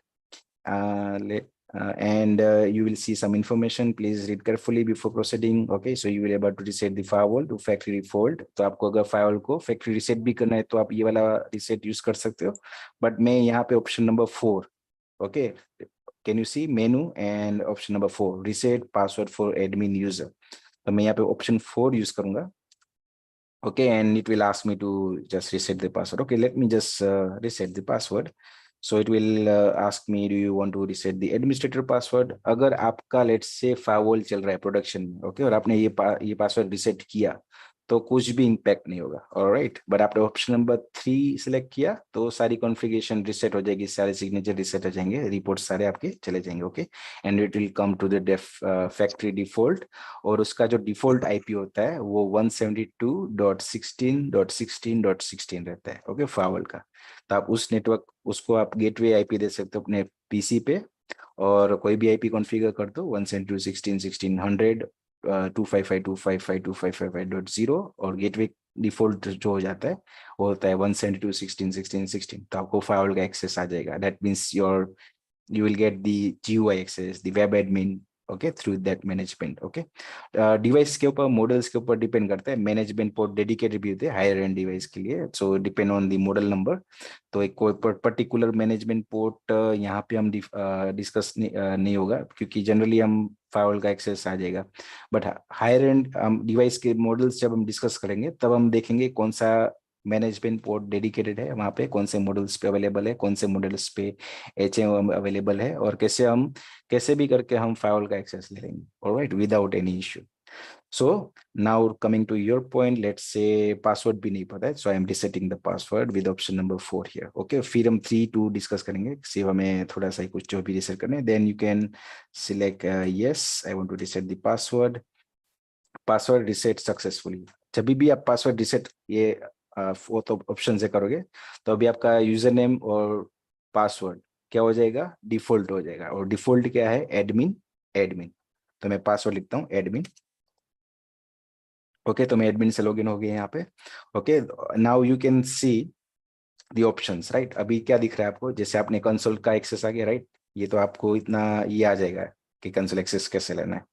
And you will see some information. Please read carefully before proceeding. Okay, so you will able to reset the firewall to factory default. तो आपको अगर firewall को factory reset भी करना है तो आप ये वाला reset use कर सकते हो. But मैं यहाँ पे option number 4, okay, can you see menu and option number 4, reset password for admin user. तो मैं यहाँ पे option 4 use करूँगा. Okay, and it will ask me to just reset the password. Okay, let me just reset the password. So it will ask me, do you want to reset the administrator password? अगर आपका let's say firewall चल रहा है production में, okay, और आपने ये password reset किया तो कुछ भी इम्पैक्ट नहीं होगा. ऑलराइट, बट आपने ऑप्शन नंबर 3 सिलेक्ट किया तो सारी कॉन्फ़िगरेशन रिसेट हो जाएगी, सारे सिग्नेचर रिसेट हो जाएंगे, रिपोर्ट सारे आपके चले जाएंगे. Okay, and it will come to the factory default. और उसका जो डिफॉल्ट आईपी होता है वो 172.16.16.16 रहता है. ओके, फायरवॉल का. तो आप उस नेटवर्क, उसको आप गेटवे आईपी दे सकते हो अपने पीसी पे, और कोई भी आईपी कॉन्फ़िगर कर दो, 172.16.16.100 255.255.255.0, और गेटवे डिफॉल्ट जो हो जाता है वो होता है 172.16.16.16. तो आपको फायरवॉल का एक्सेस आ जाएगा. That means your you will get the GUI access, the web admin, okay, through that management, okay. Device के ऊपर, मॉडल्स के ऊपर डिपेंड करता है. मैनेजमेंट पोर्ट डेडिकेटेड भी होते हैं हायर एंड डिवाइस के लिए, सो depend on the model number. तो एक कोई पर्टिकुलर मैनेजमेंट पोर्ट यहाँ पे हम डिस्कस नहीं होगा, क्योंकि जनरली हम फायरवॉल का एक्सेस आ जाएगा. बट हायर एंड डिवाइस के मॉडल्स जब हम डिस्कस करेंगे तब हम देखेंगे कौन सा मैनेजमेंट पोर्ट डेडिकेटेड है वहाँ पे, कौन से मॉडल्स पे अवेलेबल है, कौन से मॉडल्स पे HM अवेलेबल है, और कैसे भी करके हम फायरवॉल का एक्सेस ले लेंगे, alright, without any issue. So now coming to your point, let's say password भी नहीं पता है, so I am resetting the password with option number 4 here. Okay, फिर हम 3-2 डिस्कस करेंगे, सिर्फ हमें थोड़ा सा कुछ जो भी रिसेट करने. Then you can select yes, I want to reset the password. Password reset successfully. जब भी आप पासवर्ड रिसेट ये फोर्थ ऑप्शन से करोगे तो अभी आपका यूजर नेम और पासवर्ड क्या हो जाएगा, डिफॉल्ट हो जाएगा. और डिफॉल्ट क्या है, एडमिन. तो मैं पासवर्ड लिखता हूँ एडमिन. ओके, तो मैं एडमिन से लॉगिन हो गया यहाँ पे. Okay, now you can see the options, right. अभी क्या दिख रहा है आपको, जैसे आपने कंसोल का एक्सेस आ गया, राइट. ये तो आपको इतना ये आ जाएगा कि कंसोल एक्सेस कैसे लेना है.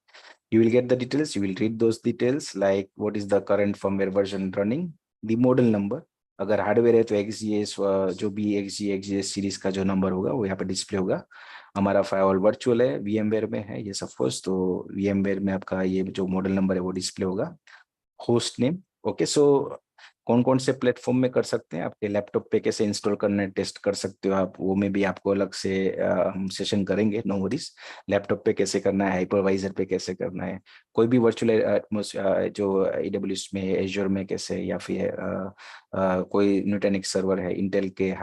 You will get the details, you will read those details like what is the current firmware version running, the model number. अगर हार्डवेयर है तो XGS, जो भी XGS सीरीज का जो नंबर होगा वो यहाँ पे डिस्प्ले होगा. हमारा फायरवॉल वर्चुअल है, VMware में है ये सफोस, तो VMware में आपका ये जो मॉडल नंबर है वो डिस्प्ले होगा. Host name, okay. सो कौन से प्लेटफॉर्म में कर सकते हैं, आपके लैपटॉप पे कैसे इंस्टॉल करना है टेस्ट कर सकते हो आप, वो में भी आपको अलग से हम सेशन करेंगे, नो वरीज. लैपटॉप पे कैसे करना है, हाइपरवाइजर पे कैसे करना है, कोई भी वर्चुअल जो AWS में, एज्योर में कैसे, या फिर कोई न्यूटेनिक सर्वर है इंटेल के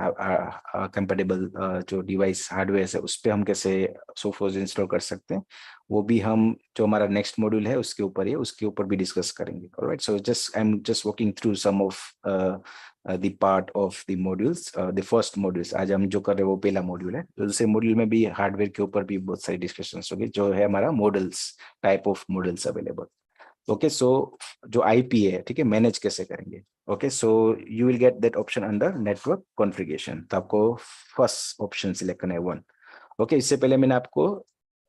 कंपेटेबल जो डिवाइस हार्डवेयर है उस पर हम कैसे सोफोस इंस्टॉल कर सकते हैं, वो भी हम जो हमारा नेक्स्ट मॉड्यूल है उसके ऊपर उसके ऊपर भी डिस्कस करेंगे. Alright, so I am just walking through some of the part of the modules, the first modules. आज हम जो कर रहे हैं वो पहला मॉड्यूल है. दूसरे मॉड्यूल में भी हार्डवेयर के ऊपर भी बहुत सारी डिस्कशंस होगी, जो है हमारा models, type of models available. Okay, so जो IP है, ठीक है, मैनेज कैसे करेंगे. Okay, so you will get that option under network configuration. तो आपको फर्स्ट ऑप्शन सिलेक्ट करना है 1. ओके, इससे पहले मैंने आपको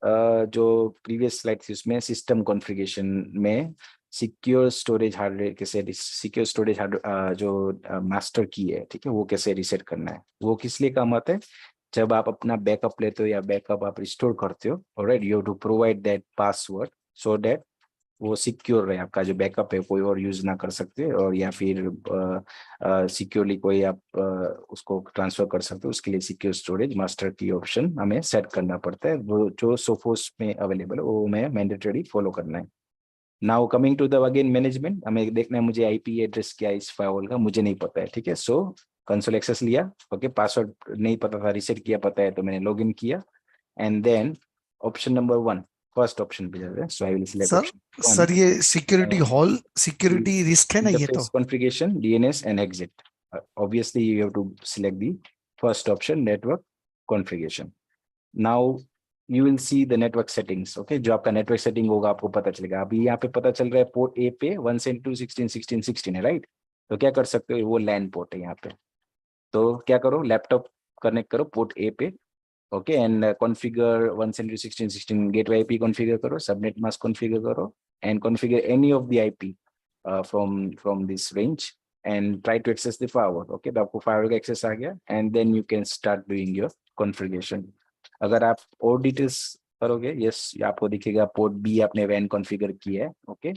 जो प्रीवियस स्लाइड थी उसमें सिस्टम कॉन्फ़िगरेशन में सिक्योर स्टोरेज हार्डवेयर कैसे, सिक्योर स्टोरेज जो मास्टर की है, ठीक है, वो कैसे रिसेट करना है. वो किस लिए काम आता है, जब आप अपना बैकअप लेते हो या बैकअप आप रिस्टोर करते हो, alright, you have to provide that password so that वो सिक्योर रहे, आपका जो बैकअप है कोई और यूज ना कर सकते, और या फिर सिक्योरली कोई आप उसको ट्रांसफर कर सकते हो. उसके लिए सिक्योर स्टोरेज मास्टर की ऑप्शन हमें सेट करना पड़ता है, वो जो सोफोस में अवेलेबल है वो हमें मैंडेटरी फॉलो करना है. Now coming to the again management, हमें देखना है मुझे IP एड्रेस क्या है इस फायरवॉल का, मुझे नहीं पता है, ठीक है. सो कंसोल एक्सेस लिया, ओके, पासवर्ड नहीं पता था, रिसेट किया पता है, तो मैंने लॉग इन किया. And then option number 1, first option पे जाते हैं. So I will select option 1. Sir ये सिक्योरिटी हॉल सिक्योरिटी रिस्क है ना, ये तो configuration, DNS and exit. Obviously you have to select the first option, network configuration. Now you will see the network settings. Okay, जो आपका network setting होगा आपको पता चलेगा. अभी यहाँ पे पता चल रहा है पोर्ट A पे 172.16.16.16 है, राइट. तो क्या कर सकते हो, वो LAN पोर्ट है यहाँ पे. तो क्या करो, लैपटॉप कनेक्ट करो पोर्ट A पे, okay, and configure 172.16.16 gateway IP configure करो, सबनेट मास्क कॉन्फ़िगर करो, and configure any of the IP from this range and try to access the firewall. Okay, तो आपको firewall का access आ गया, and then you can start doing your configuration. अगर आप और details करोगे, yes, आपको दिखेगा पोर्ट B आपने WAN कॉन्फ़िगर किया है. Okay,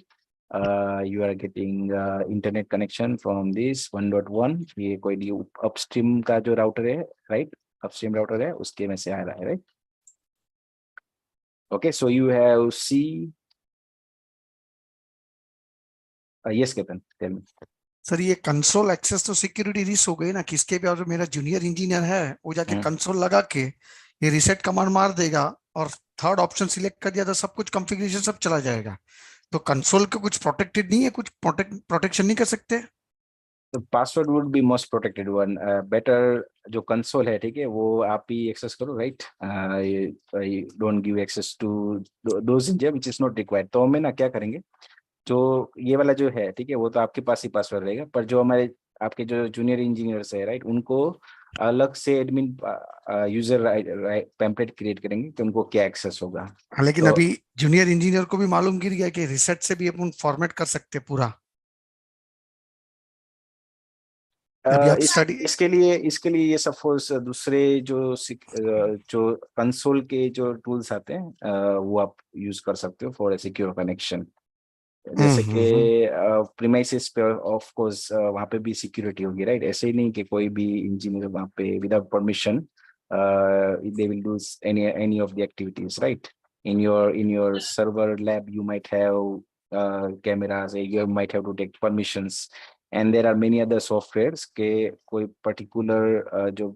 you are getting internet connection from this 1.1. ये कोई अपस्ट्रीम का जो राउटर है, राइट, अपस्ट्रीम राउटर है, उसके में से आ रहा है, right. Okay, so you have see yes Ketan, tell me. Sir ये कंसोल एक्सेस तो सिक्योरिटी रिस्क हो गई ना, किसके भी, और मेरा जूनियर इंजीनियर है वो जाके कंसोल लगा के ये रिसेट कमांड मार देगा और थर्ड ऑप्शन सिलेक्ट कर दिया तो सब कुछ कॉन्फ़िगरेशन सब चला जाएगा. तो कंसोल के कुछ प्रोटेक्टेड नहीं है, कुछ प्रोटेक्शन नहीं कर सकते. तो password would be most protected one. Better जो कंसोल है, ठीक है, वो आप ही एक्सेस करो, right. Don't give access to those which is not required. तो हमें ना क्या करेंगे, जो ये वाला जो है, ठीक है, वो तो आपके पास ही पासवर्ड रहेगा, पर जो हमारे आपके जो जूनियर इंजीनियर्स है, राइट, उनको अलग से एडमिन यूजर पैम्पलेट क्रिएट करेंगे कि उनको क्या एक्सेस होगा। लेकिन तो अभी जूनियर इंजीनियर को भी मालूम गिर गया कि रिसेट से भी अपन फॉर्मेट कर सकते हैं पूरा। अभी आप स्टडी इसके लिए ये सपोज दूसरे जो कंसोल के जो टूल्स आते हैं वो आप यूज कर सकते हो फॉर ए सिक्योर कनेक्शन। जैसे कि प्रीमाइसेस पे ऑफ कोर्स वहाँ पे भी सिक्योरिटी होगी, राइट? ऐसे ही नहीं कि कोई भी इंजीनियर वहाँ पे without permission they will do any of the activities, right? In your server lab you might have cameras, you might have to take permissions, and there are many other softwares के कोई particular जो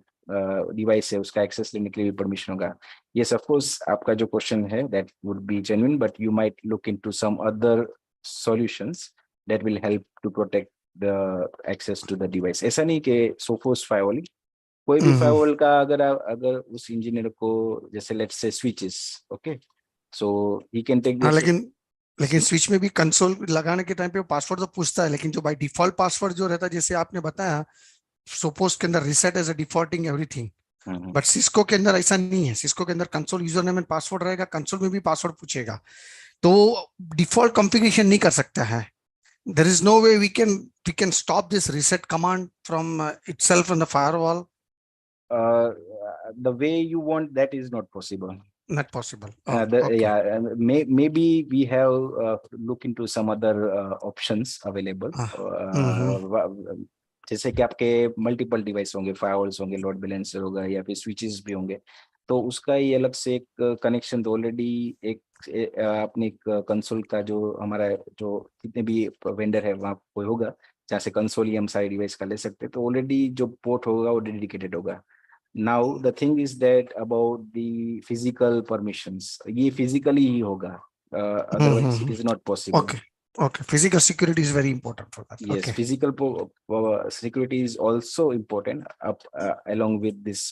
device है उसका access लेने के लिए भी permission होगा। ये सपोज आपका जो क्वेश्चन है that would be genuine, but you might look into some other solutions that will help to protect the access to the device। ऐसा नहीं कि Sophos firewall, कोई भी firewall का अगर उस इंजीनियर को जैसे let's say switches, okay, so he can take हाँ, this। लेकिन स्विच में भी कंसोल लगाने के टाइम पे पासवर्ड तो पूछता है, लेकिन जो बाय डिफॉल्ट पासवर्ड जो रहता है, जैसे आपने बताया सोपोस के अंदर reset as a defaulting everything, but Cisco के अंदर ऐसा नहीं है। सिस्को के अंदर console user name and password रहेगा, कंसोल में भी पासवर्ड पूछेगा, तो डिफॉल्ट कॉन्फ़िगरेशन नहीं कर सकता है। there is no way we can stop this reset command from itself on the firewall. The way you want that is not possible. Not possible. Okay. Yeah, maybe we have look into some other options available. जैसे कि आपके multiple device होंगे, firewalls होंगे, load balancer होगा या फिर switches भी होंगे, तो उसका ही अलग से एक कनेक्शन तो ऑलरेडी एक अपने कंसोल का जो हमारा जो कितने भी वेंडर है वहाँ कोई होगा जहाँ से कंसोल ही हम सारी डिवाइस का ले सकते हैं, तो ऑलरेडी जो पोर्ट होगा वो डेडिकेटेड होगा। Now the thing is that about the physical permissions, ये physically ही होगा, otherwise it is not possible. Okay, physical security is very important for that. Yes, physical security is also important along with this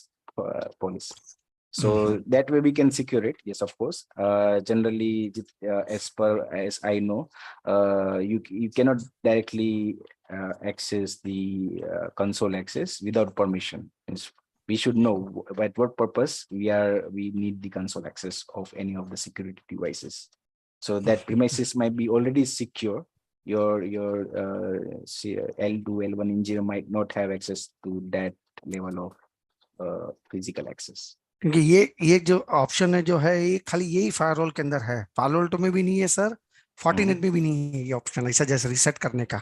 policy. So that way we can secure it. Yes, of course. Generally, as I know, you cannot directly access the console access without permission. We should know at what purpose we need the console access of any of the security devices. So that premises might be already secure. Your L2, L1 engineer might not have access to that level of physical access. क्योंकि ये जो option है जो है ये खाली यही firewall के अंदर है, पालो अल्टो में भी नहीं है सर, फोर्टिनेट में भी नहीं है ये ऑप्शन ऐसा जैसे रिसेट करने का।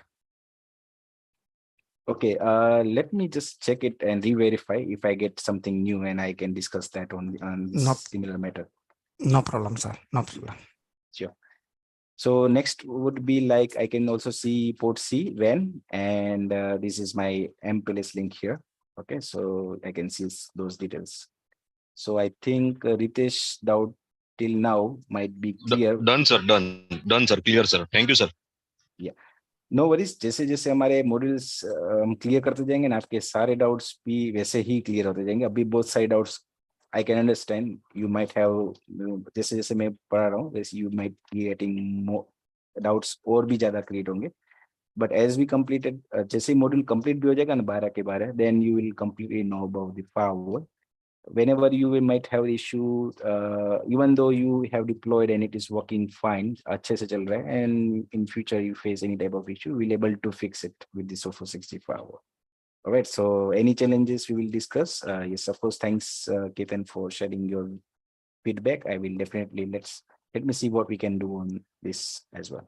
Okay, let me just check it and re-verify if I get something new, and I can discuss that on this similar matter. No problem, sir. No problem. Sure. So next would be like I can also see port C WAN, and this is my MPLS link here. Okay, so I can see those details. So I think Ritesh doubt till now might be clear. Done, sir. Done, sir. Clear, sir. Thank you, sir. Yeah. No worries, जैसे जैसे हमारे modules हम clear करते जाएंगे ना, आपके सारे doubts भी वैसे ही क्लियर होते जाएंगे। अभी बहुत सारे doubts I can understand you might have, जैसे जैसे मैं पढ़ा रहा हूँ वैसे you might be getting more doubts और भी ज्यादा क्रिएट होंगे। बट एज वी कंप्लीटेड, जैसे मॉड्यूल कंप्लीट भी हो जाएगा ना 12 के 12, then you will completely know about the firewall. Whenever you might have issue, even though you have deployed and it is working fine, अच्छे से चल रहा है, and in future you face any type of issue, we'll able to fix it with the Sophos 65. All right, so any challenges we will discuss. Yes, of course, thanks Ketan for sharing your feedback. I will definitely let me see what we can do on this as well.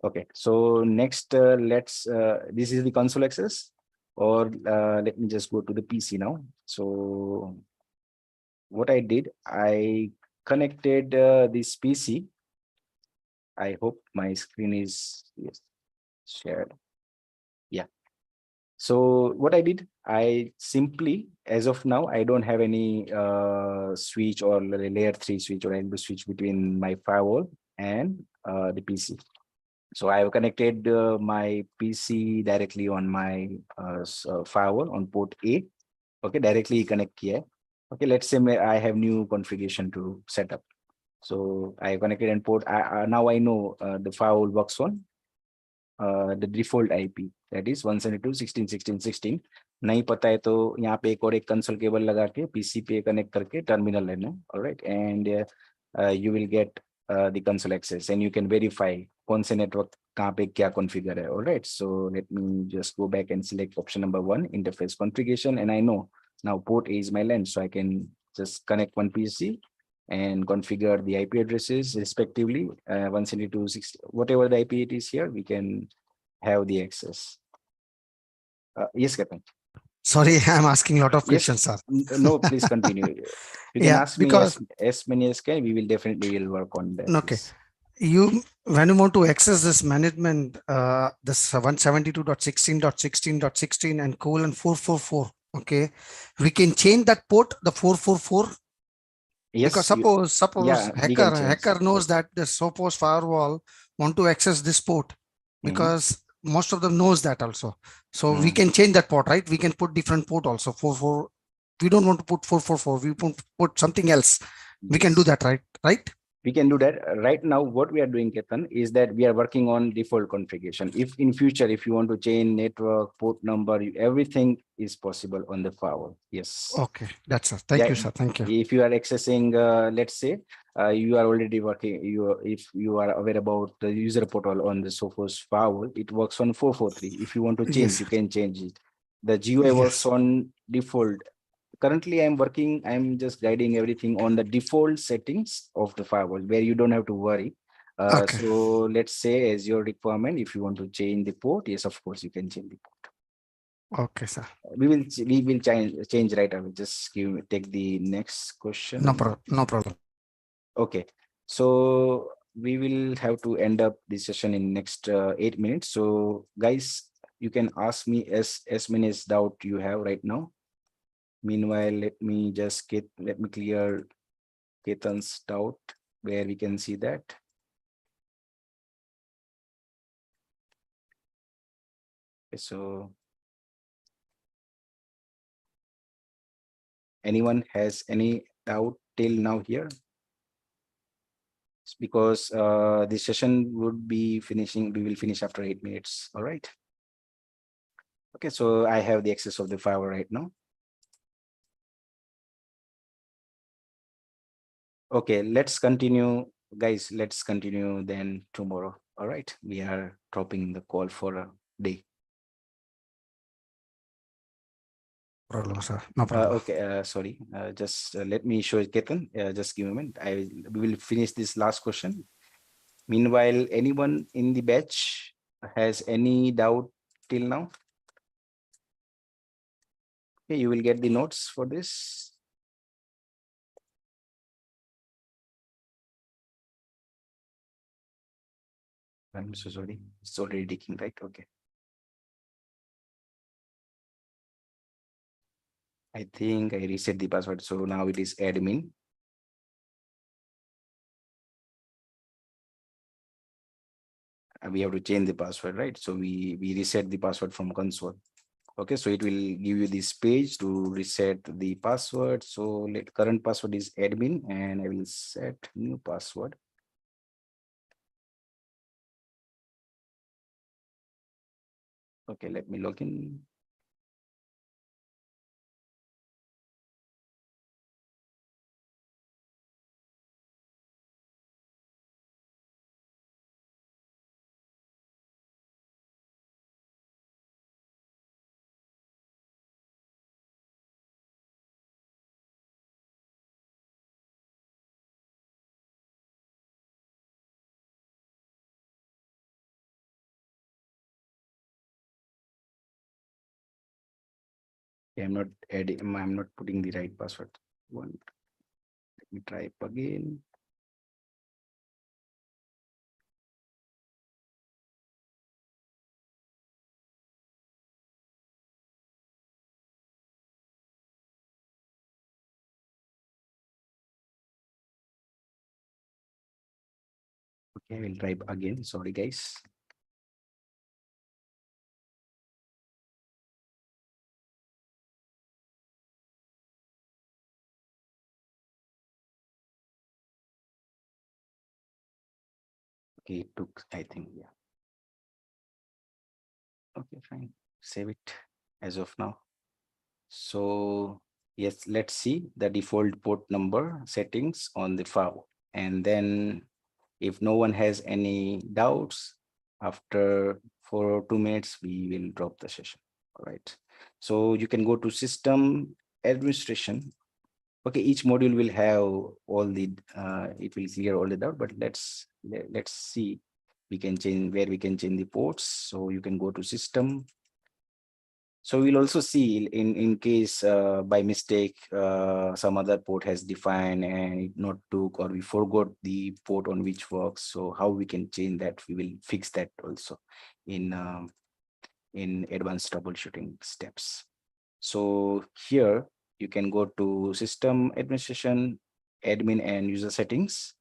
Okay, so next this is the console access. Or let me just go to the PC now. So what I did, I connected this PC. I hope my screen is shared. Yeah. So what I did, I simply, as of now, I don't have any switch or layer 3 switch or L2 switch between my firewall and the PC. So I have connected my PC directly on my firewall on port A. Okay, directly connect here. Okay, let's say I have new configuration to set up. So I have connected and port. Now I know the firewall works on the default IP, that is 172.16.16.16. नहीं पता है तो यहाँ पे एक और एक console cable लगा के पीसी पे कनेक्ट करके टर्मिनल लेना, alright, and you will get the console access and you can verify कौन से नेटवर्क कहाँ पे क्या कॉन्फ़िगर है, alright. So let me just go back and select option number 1, interface configuration, and I know now port A is my LAN, so I can just connect one PC and configure the IP addresses respectively, 172.60, whatever the IP it is here, we can have the access. Yes, Captain. Sorry, I'm asking a lot of Yes. questions, sir. No, please continue. You can Yeah, ask me because as many as can. We will definitely will work on that. okay, Yes. when you want to access this management, this 172.16.16.16 and colon 444, okay, we can change that port, the 444. Yes. Because suppose yeah, we can change. hacker knows that the Sophos firewall want to access this port, because most of them knows that also. So we can change that port, right? We can put different port also. 44. We don't want to put 444. We put something else. We can do Yes. that, right? Right? We can do that. Right now, what we are doing, Ketan, is that we are working on default configuration. If in future, if you want to change network, port number, everything is possible on the firewall. Yes. Okay, that's it. Thank you, sir. Thank you. If you are accessing, let's say, you are already working, if you are aware about the user portal on the Sophos firewall, it works on 443. If you want to change, Yes. you can change it. The GUI works Yes. on default. Currently, I'm just guiding everything on the default settings of the firewall, where you don't have to worry. Okay. So let's say as your requirement, if you want to change the port, yes, of course, you can change the port. Okay, sir. We will change right away. Just take the next question. No problem. No problem. Okay, so we will have to end up this session in next 8 minutes. So guys, you can ask me as many as doubt you have right now. Meanwhile, let me clear Ketan's doubt where we can see that. Okay, so anyone has any doubt till now here? It's because this session would be finishing, we will finish after 8 minutes. All right. Okay, so I have the access of the firewall right now. Okay, let's continue, guys. Let's continue then tomorrow. All right, we are dropping the call for a day. Problem, sir. No problem. Okay, sorry. Just let me show it, Ketan. Just give me a minute. We will finish this last question. Meanwhile, anyone in the batch has any doubt till now? Okay, you will get the notes for this. I'm so sorry. It's already taking, right? Okay. I think I reset the password. So now it is admin. We have to change the password, right? So we reset the password from console. Okay, so it will give you this page to reset the password. So current password is admin, and I will set new password. Okay, let me log in. I'm not adding, I'm not putting the right password. Let me try again. Okay, I will try again. Sorry, guys. Okay, it took, I think, yeah. Okay, fine. Save it as of now. So yes, let's see the default port number settings on the firewall. And then if no one has any doubts, after 4 or 2 minutes, we will drop the session. All right. So you can go to system administration. Okay, each module will have all the, it will clear all the doubt, but let's see, we can change where we can change the ports. So you can go to system. So we'll also see in case by mistake some other port has defined and it not took, or we forgot the port on which works. So how we can change that, we will fix that also in advanced troubleshooting steps. So here you can go to system administration, admin and user settings.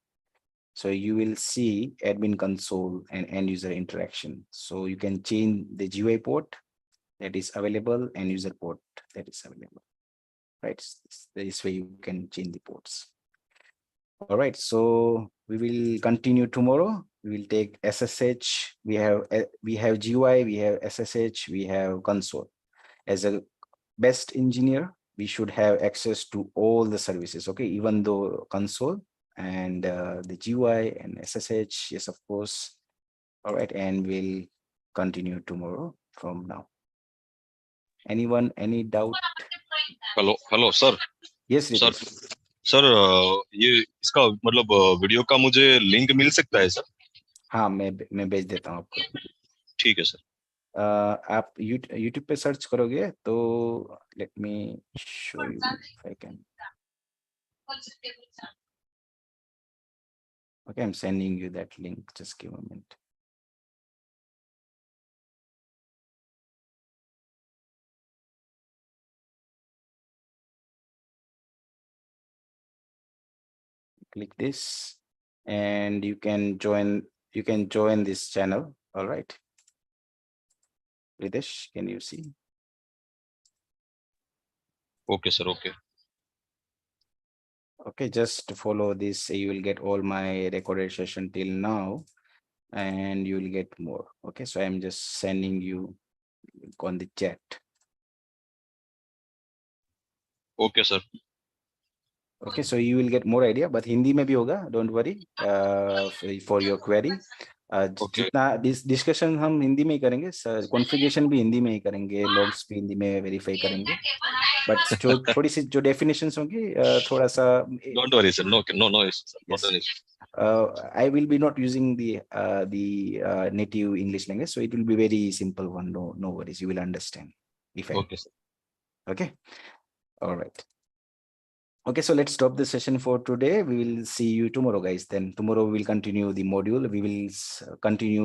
So you will see admin console and end user interaction. So you can change the GUI port that is available and user port that is available, right? This way you can change the ports. All right, so we will continue tomorrow. We will take SSH. We have GUI, we have SSH, we have console. As a best engineer, we should have access to all the services, okay? Even though console and the GUI and SSH, yes, of course. All right, and we'll continue tomorrow from now. Anyone, any doubt? Hello sir. Yes, sir Ritesh. Sir ये इसका मतलब video का मुझे link मिल सकता है sir? हाँ, मैं भेज देता हूँ आपको. ठीक है सर. आप YouTube पे सर्च करोगे तो let me show you if I can. Okay, I'm sending you that link. Just give a minute. Click this and you can join this channel. All right. Ritesh, can you see? Okay sir, okay. Okay, just follow this. You will get all my recorded session till now and you will get more. Okay, so I'm just sending you on the chat. Okay sir. Okay, so you will get more idea, but Hindi में भी होगा, don't worry, for your query. Okay. जितना discussion हम हिंदी में ही करेंगे, configuration भी हिंदी में ही करेंगे, लॉग्स भी हिंदी में वेरीफाई करेंगे, बट जो थोड़ी सी जो डेफिनेशंस होंगी थोड़ा सा. Don't worry sir, no issue sir. Yes. Not an issue. I will be not using the native English language, so it will be very simple one. No worries, you will understand. If I, Okay sir. Okay, all right. Okay, so let's stop the session for today. We will see you tomorrow, guys. Then tomorrow we will continue the module. We will continue